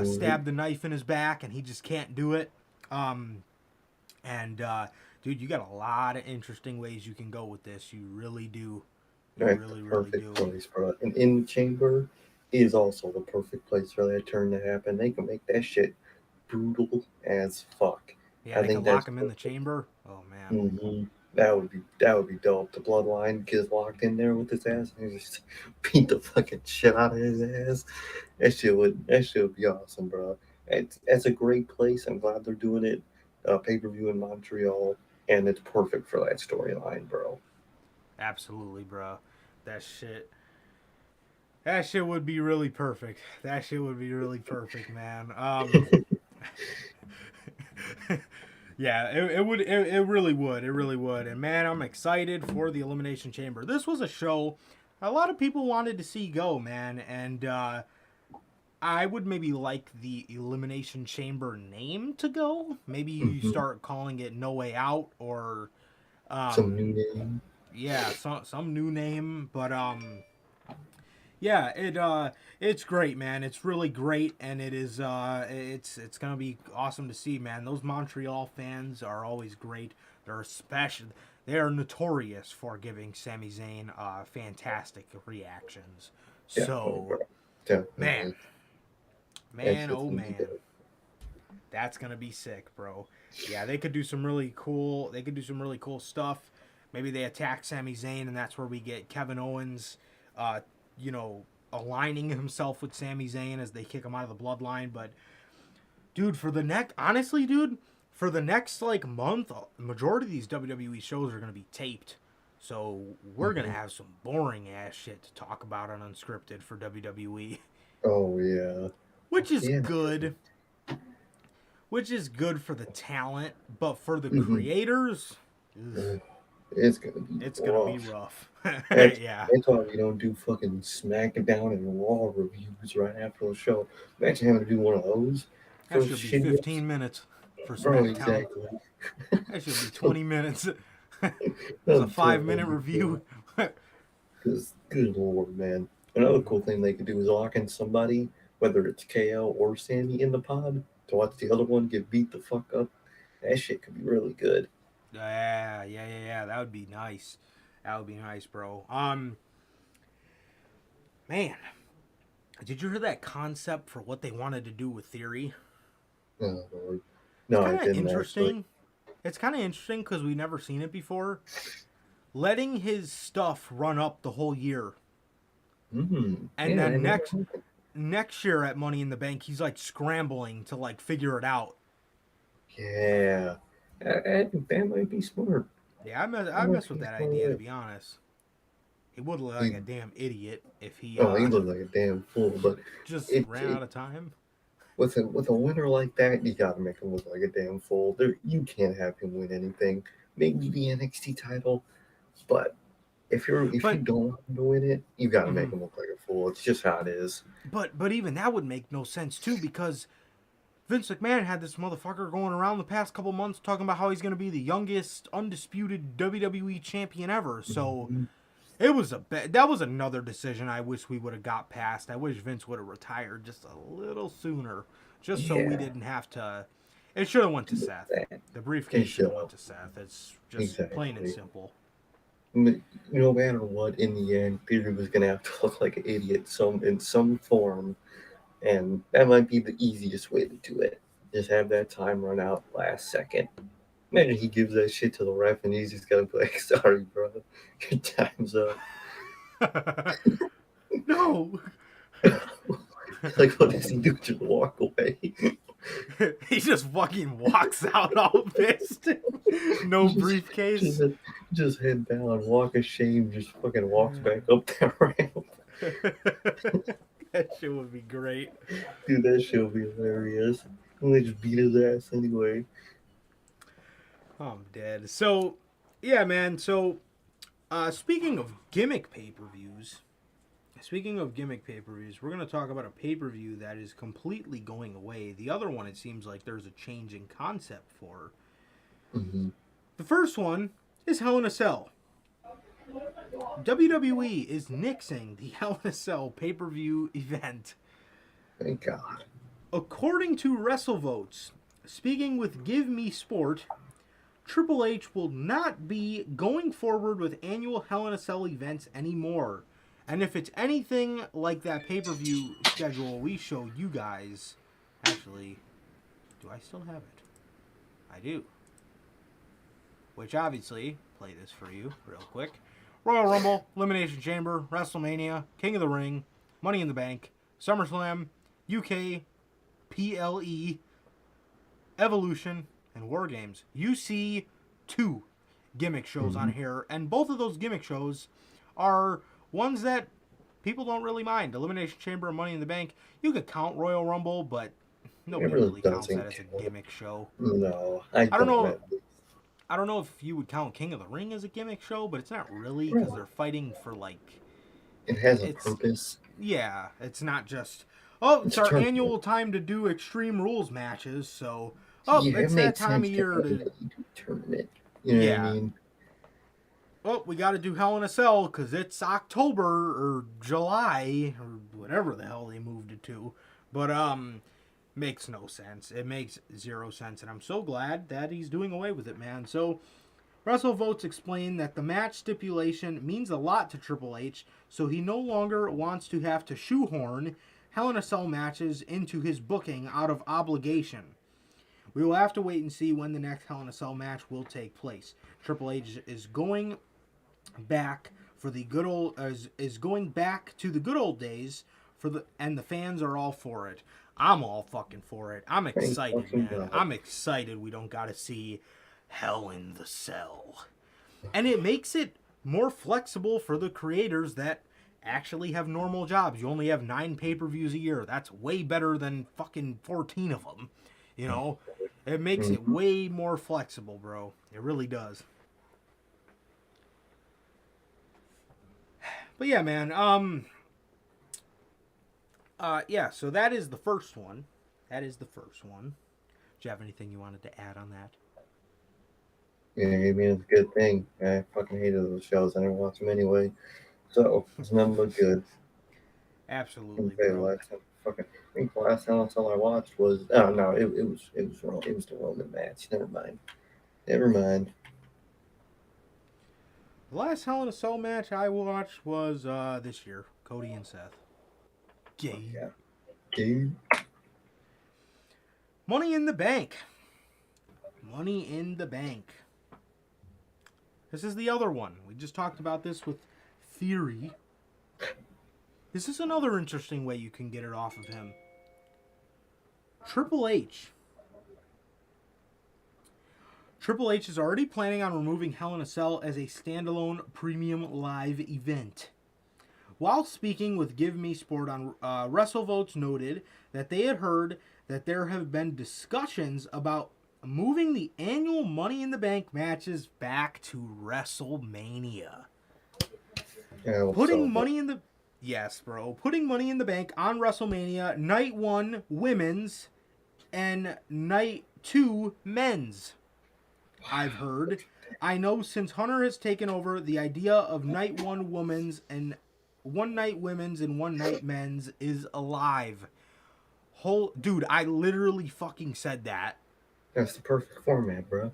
stab the knife in his back, and he just can't do it. Dude, you got a lot of interesting ways you can go with this. You really do. You Right, really, the really perfect do. place, bro. And in the chamber is also the perfect place for that turn to happen. They can make that shit brutal as fuck. Yeah, I they could think lock that's him in the perfect. chamber. Oh man, That would be dope. The bloodline gets locked in there with his ass and just beat the fucking shit out of his ass. That shit would be awesome, bro. It's a great place. I'm glad they're doing it. Pay per view in Montreal, and it's perfect for that storyline, bro. absolutely, bro. That shit. That shit would be really perfect. That shit would be really perfect, man. Yeah, it really would. It really would. And man, I'm excited for the Elimination Chamber. This was a show a lot of people wanted to see go, man. And I would maybe like the Elimination Chamber name to go. Maybe you Mhm. start calling it No Way Out or Some um new name. yeah, some new name, but yeah, it's great, man. It's really great, and it's gonna be awesome to see, man. Those Montreal fans are always great. They are notorious for giving Sami Zayn fantastic reactions. Definitely, bro. So, man, Definitely. That man, shit's oh gonna be man, dope. that's gonna be sick, bro. Yeah, they could do some really cool. They could do some really cool stuff. Maybe they attack Sami Zayn, and that's where we get Kevin Owens, uh, you know, aligning himself with Sami Zayn as they kick him out of the bloodline. But dude, honestly, dude, for the next like month, majority of these WWE shows are gonna be taped. So we're gonna Mhm. have some boring ass shit to talk about on Unscripted for WWE, Oh yeah. which is Yeah. good. Which is good for the talent, but for the Hmm. creators, ugh, It's gonna be it's gonna be rough. rough. That's Yeah, that's why we don't do fucking SmackDown and Raw reviews right after the show. Imagine having to do one of those that for should be shitty 15 minutes for bro. SmackDown. Exactly. That should be 20 minutes. There's a I'm 5 minute telling review. you, because good lord, man. Another cool Mhm. thing they could do is lock in somebody, whether it's KO or Sammy, in the pod to watch the other one get beat the fuck up. That shit could be really good. Yeah. That would be nice. That would be nice, bro. Man, did you hear that concept for what they wanted to do with Theory? Oh lord. It's No, I kind of didn't actually. interesting. It's kind of interesting because we've never seen it before. Letting his stuff run up the whole year, and Yeah, that then never next happened. next year at Money in the Bank, he's like scrambling to like figure it out. Yeah. I think that might be smart. Yeah, That I might mess with be a that smart idea to way. be honest. He would look like He, a damn idiot if he oh, he looked like a damn fool, but just it, ran it out of time. with a winner like that, you gotta make him look like a damn fool. You can't have him win anything. Maybe the NXT title, but if you But don't want him to win it, you gotta make mhm. him look like a fool. It's just how it is. but even that would make no sense too because Vince McMahon had this motherfucker going around the past couple months talking about how he's going to be the youngest undisputed WWE champion ever. So Mhm. that was another decision I wish we would have got past. I wish Vince would have retired just a little sooner, just so we Yeah, didn't have to. It should have went to Seth. that The he briefcase should should have went have to Seth. It's just plain and exactly. simple. No matter what, in the end, Theory was gonna have to look like an idiot in some form, and that might be the easiest way to do it. Just have that time run out last second. Imagine he gives that shit to the ref, and he's just gonna be like, "Sorry, bro, your time's up." No, Like, what does he do? Just walk away? he just fucking walks out all pissed. No just, briefcase. just, just head down, walk of shame, just fucking walks back up that ramp. That shit would be great. Dude, that shit would be hilarious. And they just beat his ass anyway. I'm dead. So, yeah, man. So, speaking of gimmick pay-per-views, we're going to talk about a pay-per-view that is completely going away. The other one, it seems like there's a change in concept for. Mm-hmm. The first one is Hell in a Cell. WWE is nixing the Hell in a Cell pay-per-view event. Thank God. According to WrestleVotes, speaking with Give Me Sport, Triple H will not be going forward with annual Hell in a Cell events anymore. And if it's anything like that pay-per-view schedule we showed you guys, actually, do I still have it? I do. Which obviously, play this for you real quick. Royal Rumble, Elimination Chamber, WrestleMania, King of the Ring, Money in the Bank, SummerSlam, UK, PLE, Evolution, and War Games. You see 2 gimmick shows on here, and both of those gimmick shows are ones that people don't really mind. Elimination Chamber and Money in the Bank, you could count Royal Rumble, but nobody really counts that as a gimmick show. No, I don't know. at least. I don't know if you would count King of the Ring as a gimmick show, but it's not really because they're fighting for like. It has a purpose. Yeah, it's not just. Oh, it's our tournament. annual time to do Extreme Rules matches, so it's that time of year to tournament. You know what I mean? Oh, we got to do Hell in a Cell because it's October or July or whatever the hell they moved it to. But makes no sense. It makes 0 sense, and I'm so glad that he's doing away with it, man. So WrestleVotes explain that the match stipulation means a lot to Triple H, so he no longer wants to have to shoehorn Hell in a Cell matches into his booking out of obligation. We will have to wait and see when the next Hell in a Cell match will take place. Triple H is going back for the good old is going back to the good old days and the fans are all for it. I'm all fucking for it. I'm excited, man. I'm excited we don't got to see Hell in the Cell. And it makes it more flexible for the creators that actually have normal jobs. You only have 9 pay-per-views a year. That's way better than fucking 14 of them. You know, it makes it way more flexible, bro. It really does. But yeah, man. Yeah. So that is the first one. Do you have anything you wanted to add on that? Yeah, I mean, it's a good thing. I fucking hated those shows. I didn't watch them anyway. So, it's nothing but good. Absolutely, bro. I think the last Hell in a Cell I watched was... Oh, no, it was the Roman match. Never mind. The last Hell in a Cell match I watched was this year. Cody and Seth. Gay. Yeah. Gay. Money in the Bank. This is the other one. We just talked about this with Theory. This is another interesting way you can get it off of him. Triple H is already planning on removing Hell in a Cell as a standalone premium live event. While speaking with Give Me Sport on WrestleVotes noted that they had heard that there have been discussions about moving the annual Money in the Bank matches back to WrestleMania. Yeah, Putting Money in the Bank on WrestleMania, Night 1 women's and Night 2 men's. I've heard. I know since Hunter has taken over, the idea of Night 1 women's and one night women's and one night men's is alive. Dude, I literally fucking said that. That's the perfect format, bro.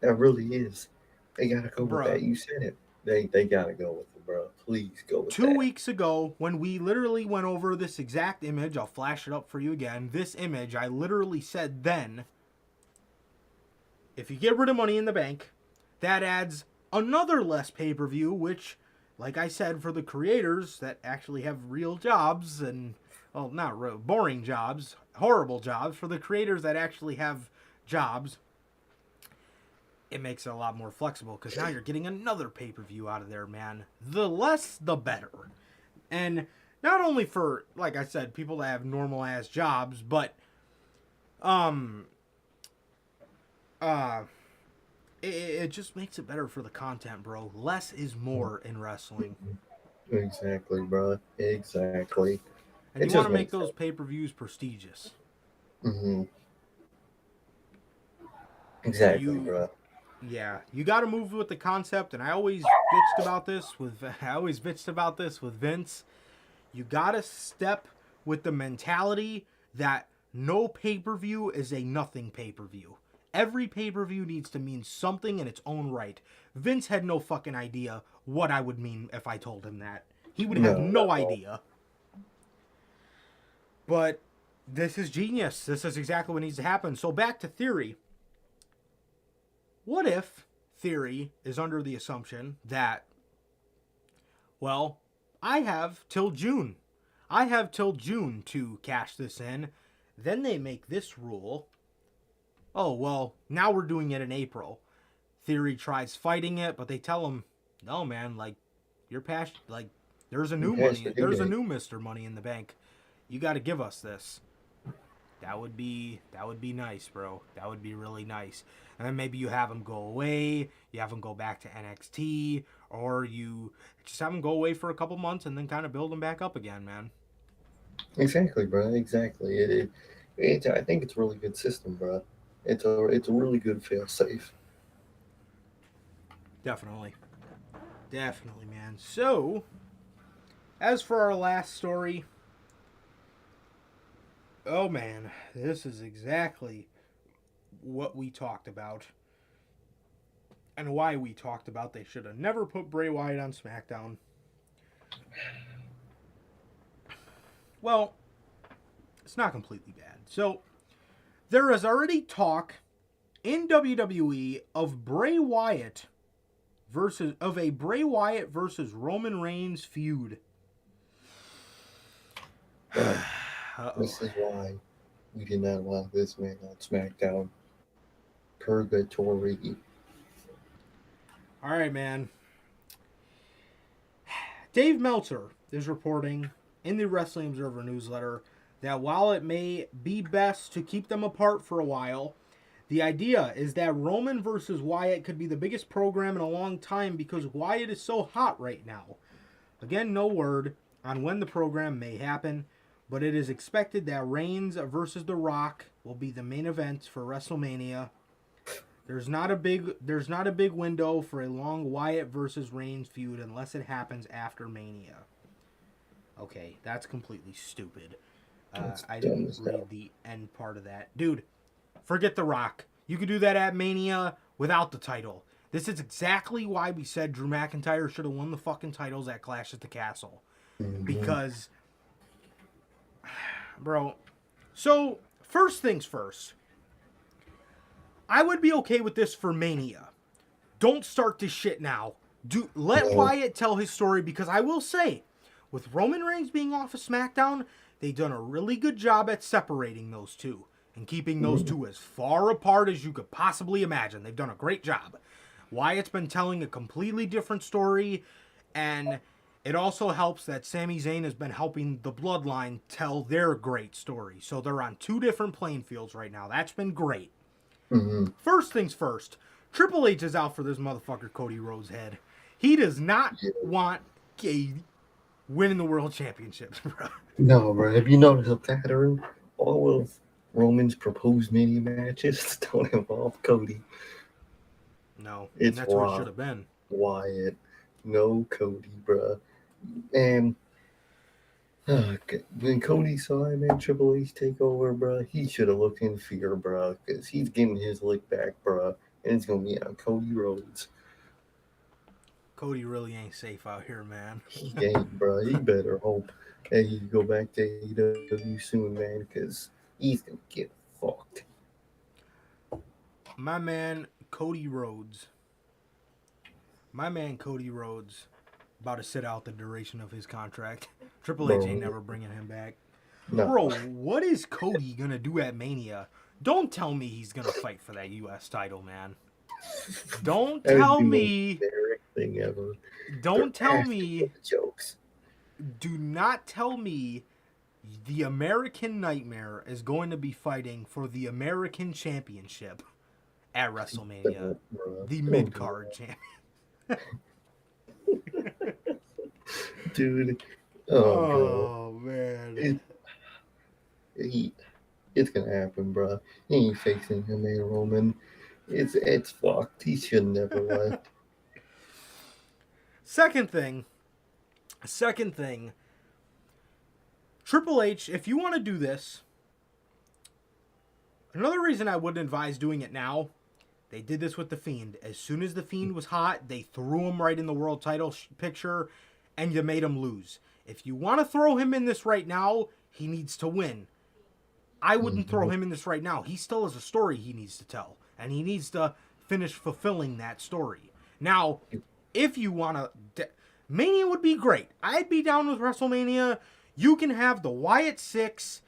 That really is. They gotta go with that. You said it. They gotta go with it, bro. Please go with that. 2 weeks ago, when we literally went over this exact image, I'll flash it up for you again. This image, I literally said then, if you get rid of Money in the Bank, that adds another less pay-per-view, which, like I said, for the creators that actually have real jobs and, well, not real, boring jobs, horrible jobs, for the creators that actually have jobs, it makes it a lot more flexible because now you're getting another pay-per-view out of there, man. The less, the better. And not only for, like I said, people that have normal-ass jobs, but Um, uh, it just makes it better for the content, bro. Less is more in wrestling. Exactly, bro. Exactly. And It you want just to make makes those pay-per-views prestigious. Mm-hmm. So Exactly, bro. yeah, you got to move with the concept. And I always bitched about this with Vince. You got to step with the mentality that no pay-per-view is a nothing pay-per-view. Every pay-per-view needs to mean something in its own right. Vince had no fucking idea what I would mean if I told him that. He would have No, not no at all. idea. But this is genius. This is exactly what needs to happen. So back to Theory. What if Theory is under the assumption that, well, I have till June. I have till June to cash this in. Then they make this rule. Oh, well, now we're doing it in April. Theory tries fighting it, but they tell him, no, man, like, you're past, like, there's a You new passed money, your due there's a date. new Mr. Money in the Bank. You got to give us this. That would be nice, bro. That would be really nice. And then maybe you have him go away, you have him go back to NXT, or you just have him go away for a couple months and then kind of build him back up again, man. Exactly, bro. Exactly. I think it's a really good system, bro. It's a really good fail safe. Definitely. Definitely, man. So, as for our last story, oh man, this is exactly what we talked about and why we talked about they should have never put Bray Wyatt on SmackDown. Well, it's not completely bad. So, there is already talk in WWE of a Bray Wyatt versus Roman Reigns feud. Bro, Uh-oh. this is why we did not allow this man on SmackDown. Purgatory. All right, man. Dave Meltzer is reporting in the Wrestling Observer newsletter that while it may be best to keep them apart for a while, the idea is that Roman versus Wyatt could be the biggest program in a long time because Wyatt is so hot right now. Again, no word on when the program may happen, but it is expected that Reigns versus The Rock will be the main event for WrestleMania. There's not a big window for a long Wyatt versus Reigns feud unless it happens after Mania. Okay, that's completely stupid. That's I dumb didn't as read hell. the end part of that. Dude, forget The Rock. You could do that at Mania without the title. This is exactly why we said Drew McIntyre should have won the fucking titles at Clash at the Castle. Mm-hmm. Because, bro, so first things first. I would be okay with this for Mania. Don't start this shit now. Let No. Wyatt tell his story because I will say, with Roman Reigns being off of SmackDown, they've done a really good job at separating those two and keeping those two as far apart as you could possibly imagine. They've done a great job. Wyatt's been telling a completely different story, and it also helps that Sami Zayn has been helping the Bloodline tell their great story. So they're on two different playing fields right now. That's been great. Mm-hmm. First things first, Triple H is out for this motherfucker Cody Rhodes' head. He does not Yeah. want Cody winning the world championships, bro. No, bro. Have you noticed a pattern? All of Roman's proposed mini matches don't involve Cody. No, and It's that's where it should Rock, have been. Wyatt, no Cody, bro. And when Cody saw him at Triple H take over, bro, he should have looked in fear, bro, because he's getting his lick back, bro, and it's gonna be on Cody Rhodes. Cody really ain't safe out here, man. He ain't, bro. He better hope that he go back to AEW soon, man, because he's gonna get fucked. My man Cody Rhodes. About to sit out the duration of his contract. Triple H ain't Bro, never bringing him back. no, Bro, what is Cody gonna do at Mania? Don't tell me he's gonna fight for that U.S. title, man. Don't that would tell be the most me. generic thing ever. Don't They're tell asking me. for the jokes. Do not tell me the American Nightmare is going to be fighting for the American Championship at WrestleMania. Don't, bro. The Don't mid do card champion. that. Dude. Oh, bro. Oh man. It, he, it's gonna happen, bro. He ain't fixing him, man, Roman. It's fucked. He should never left. Second thing. Triple H, if you want to do this, another reason I wouldn't advise doing it now, they did this with The Fiend. As soon as The Fiend was hot, they threw him right in the world title picture, and you made him lose. If you want to throw him in this right now, he needs to win. I wouldn't throw him in this right now. He still has a story he needs to tell, and he needs to finish fulfilling that story. Now, if you want to... Mania would be great. I'd be down with WrestleMania. You can have the Wyatt Six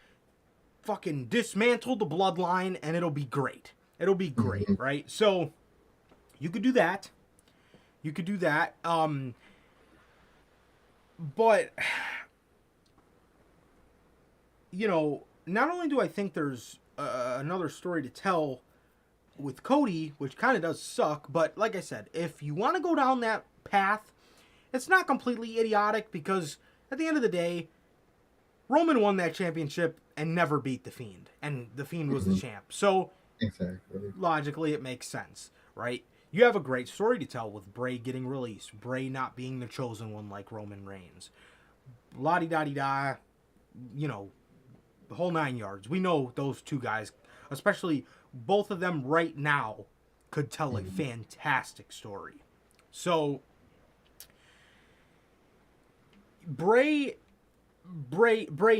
fucking dismantle the bloodline, and it'll be great. It'll be great, right? So, you could do that. But, you know, not only do I think there's another story to tell with Cody, which kind of does suck, but like I said, if you want to go down that path, it's not completely idiotic, because at the end of the day, Roman won that championship and never beat The Fiend, and The Fiend was the champ. So, Exactly. logically, it makes sense, right? You have a great story to tell with Bray getting released, Bray not being the chosen one like Roman Reigns. La-di-da-di-da, you know, the whole 9 yards. We know those two guys, especially both of them right now, could tell a fantastic story. So, Bray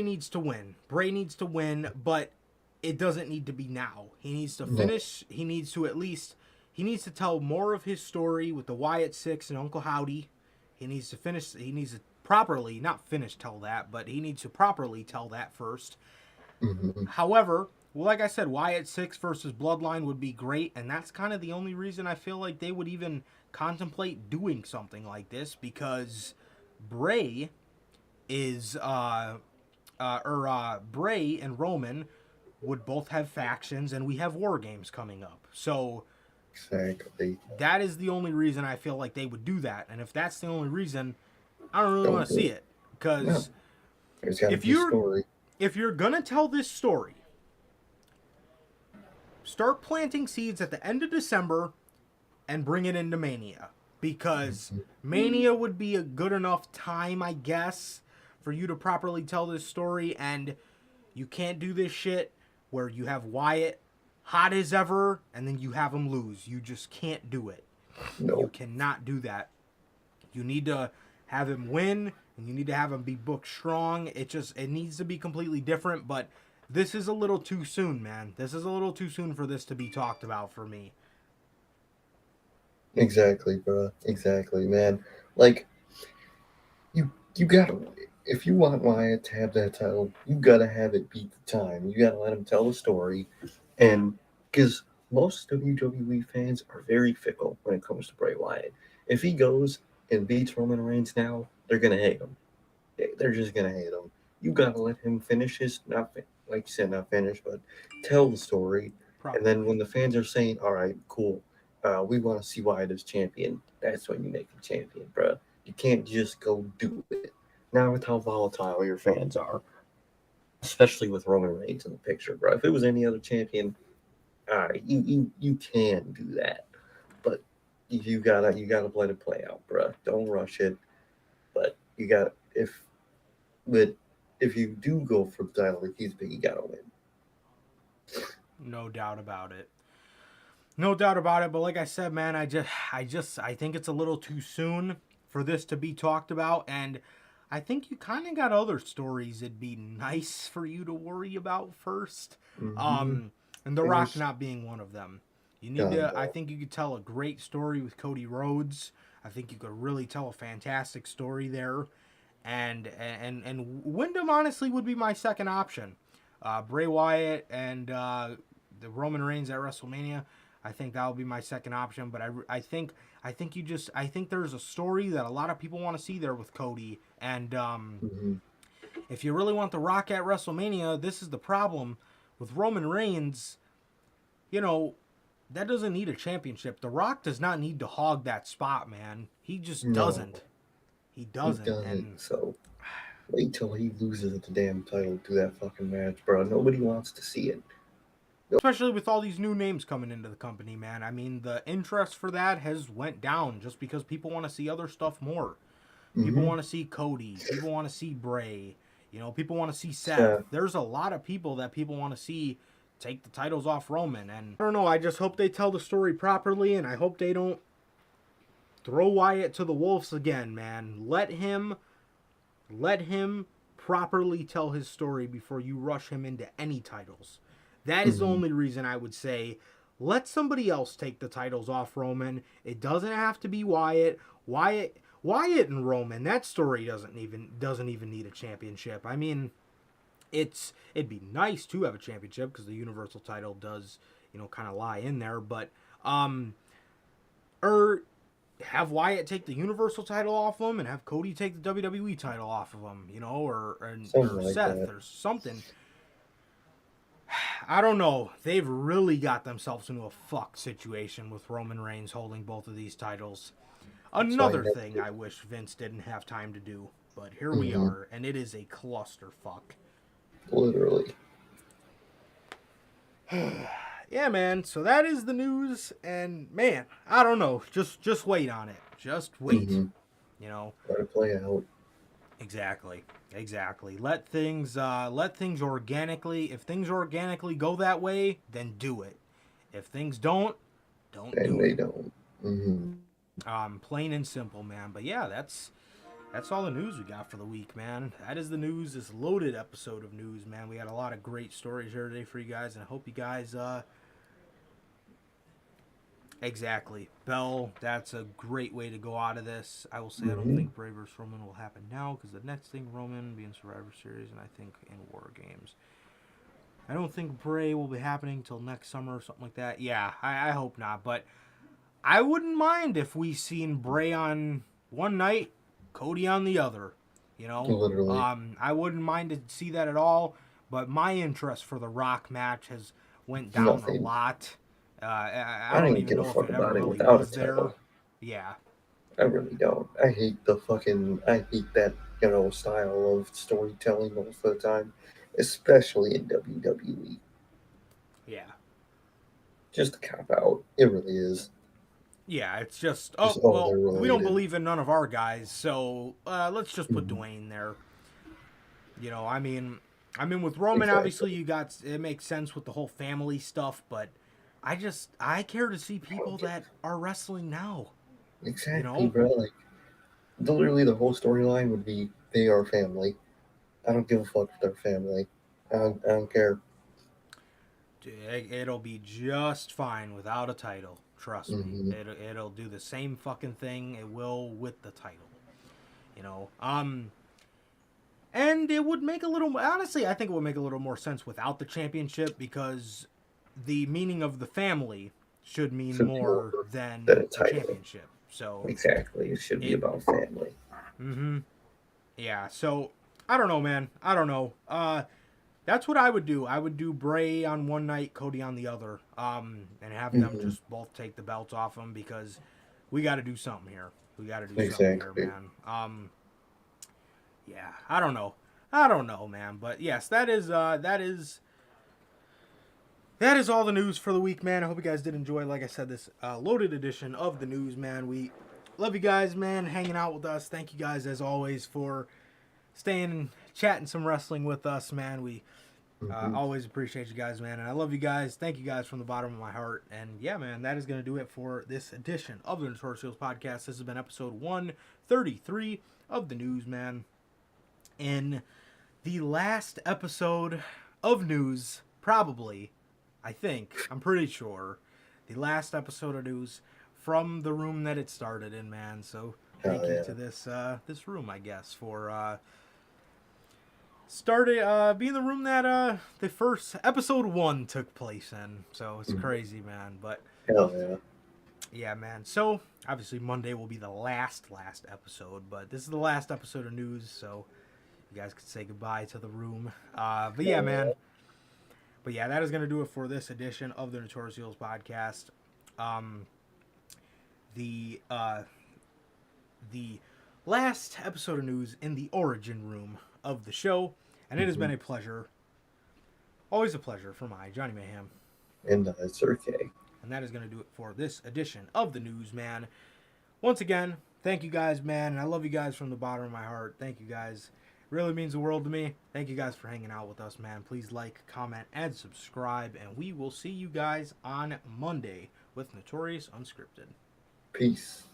needs to win. Bray needs to win, but it doesn't need to be now. He needs to finish. He needs to tell more of his story with the Wyatt Six and Uncle Howdy. He needs to finish. He needs to properly, not finish tell that, but he needs to properly tell that first. However, well, like I said, Wyatt Six versus Bloodline would be great, and that's kind of the only reason I feel like they would even contemplate doing something like this, because Bray is Bray and Roman would both have factions, and we have War Games coming up. So Exactly. that is the only reason I feel like they would do that. And if that's the only reason, I don't really want to see it. Because There's got to if be a story. if you're going to tell this story, start planting seeds at the end of December and bring it into Mania. Because Mania would be a good enough time, I guess, for you to properly tell this story. And you can't do this shit where you have Wyatt hot as ever and then you have him lose. You just can't do it. No. You cannot do that. You need to have him win, and you need to have him be booked strong. It needs to be completely different, but this is a little too soon, man. This is a little too soon for this to be talked about for me. Exactly, bro. Exactly, man. Like, you gotta, if you want Wyatt to have that title, you gotta have it beat the time. You gotta let him tell the story, and because most WWE fans are very fickle when it comes to Bray Wyatt. If he goes and beats Roman Reigns now, they're gonna hate him. They're just gonna hate him. You gotta let him finish his, like you said, not finish, but tell the story. And then when the fans are saying, "All right, cool, we want to see Wyatt as champion," that's when you make him champion, bro. You can't just go do it. Now with how volatile your fans are, especially with Roman Reigns in the picture, bro. If it was any other champion, all right, you can do that, but you gotta let it play out, bro. Don't rush it. But you got if you do go for the title, if he's big, you gotta win. No doubt about it. No doubt about it. But like I said, man, I think it's a little too soon for this to be talked about, and I think you kind of got other stories it'd be nice for you to worry about first. And The Rock not being one of them. You need to. I think you could tell a great story with Cody Rhodes. I think you could really tell a fantastic story there, and Wyndham honestly would be my second option. Bray Wyatt and the Roman Reigns at WrestleMania. I think that would be my second option. But I think there's a story that a lot of people want to see there with Cody, and if you really want The Rock at WrestleMania, this is the problem with Roman Reigns. You know, that doesn't need a championship. The Rock does not need to hog that spot, man. He just doesn't. He doesn't. He doesn't. And So wait till he loses the damn title to that fucking match, bro. Nobody wants to see it. especially with all these new names coming into the company, man. I mean, the interest for that has went down just because people want to see other stuff more. People want to see Cody. People want to see Bray. You know, people want to see Seth. Yeah. There's a lot of people that people want to see take the titles off Roman. And I don't know. I just hope they tell the story properly, and I hope they don't throw Wyatt to the wolves again, man. Let him properly tell his story before you rush him into any titles. That is the only reason I would say let somebody else take the titles off Roman. It doesn't have to be Wyatt. Wyatt and Roman, that story doesn't even need a championship. I mean, it'd be nice to have a championship because the Universal title does, kind of lie in there, but or have Wyatt take the Universal title off him and have Cody take the WWE title off of him, or Something Seth like that. or something. I don't know. They've really got themselves into a fuck situation with Roman Reigns holding both of these titles. Another thing I wish Vince didn't have time to do, but here we are, and it is a clusterfuck. Literally. Yeah, man. So that is the news, and man, I don't know. Just wait on it. Just wait. Let it play out. Exactly. Let things organically. If things organically go that way, then do it. If things don't do it. And they don't. Plain and simple, man. But yeah, that's all the news we got for the week, man. That is the news. This loaded episode of news, man. We got a lot of great stories here today for you guys, and I hope you guys exactly. Bell, that's a great way to go out of this. I will say I don't think Bray vs. Roman will happen now because the next thing Roman be in Survivor Series, and I think in War Games. I don't think Bray will be happening until next summer or something like that. Yeah, I hope not, but I wouldn't mind if we seen Bray on one night, Cody on the other. Literally. I wouldn't mind to see that at all, but my interest for the Rock match has went down a lot. I don't even know if it ever really was there. Yeah. I really don't. I hate that, style of storytelling most of the time, especially in WWE. Yeah. Just a cop out. It really is. Yeah, it's just, really we don't believe in none of our guys, so let's just put Dwayne there. I mean, with Roman, obviously, it makes sense with the whole family stuff, but I care to see people that are wrestling now. Exactly, bro. Like, literally the whole storyline would be they are family. I don't give a fuck if they're family. I don't care. It'll be just fine without a title. Trust me. It'll do the same fucking thing it will with the title. And it would make honestly, I think it would make a little more sense without the championship because the meaning of the family should mean more than a championship. So exactly, it should be about family. Yeah. So I don't know, man. I don't know. That's what I would do. I would do Bray on one night, Cody on the other, and have them just both take the belts off them because we got to do something here. We got to do something here, man. Yeah. I don't know, man. But yes, that is all the news for the week, man. I hope you guys did enjoy, like I said, this loaded edition of the news, man. We love you guys, man, hanging out with us. Thank you guys, as always, for staying and chatting some wrestling with us, man. We always appreciate you guys, man. And I love you guys. Thank you guys from the bottom of my heart. And yeah, man, that is going to do it for this edition of the Notorious podcast. This has been episode 133 of the news, man. In the last episode of news, probably, I'm pretty sure, the last episode of news from the room that it started in, man. So thank you to this room, I guess, for being the room that the first episode 1 took place in. So it's crazy, man. But hell yeah. Yeah, man. So obviously Monday will be the last episode, but this is the last episode of news. So You guys could say goodbye to the room. But yeah, man. But yeah, that is going to do it for this edition of the Notorious Heels podcast. The last episode of news in the origin room of the show, and it has been a pleasure, always a pleasure for my Johnny Mayhem. And Sir K. And that is going to do it for this edition of the news, man. Once again, thank you guys, man, and I love you guys from the bottom of my heart. Thank you guys. It really means the world to me. Thank you guys for hanging out with us, man. Please like, comment, and subscribe, and we will see you guys on Monday with Notorious Unscripted. Peace.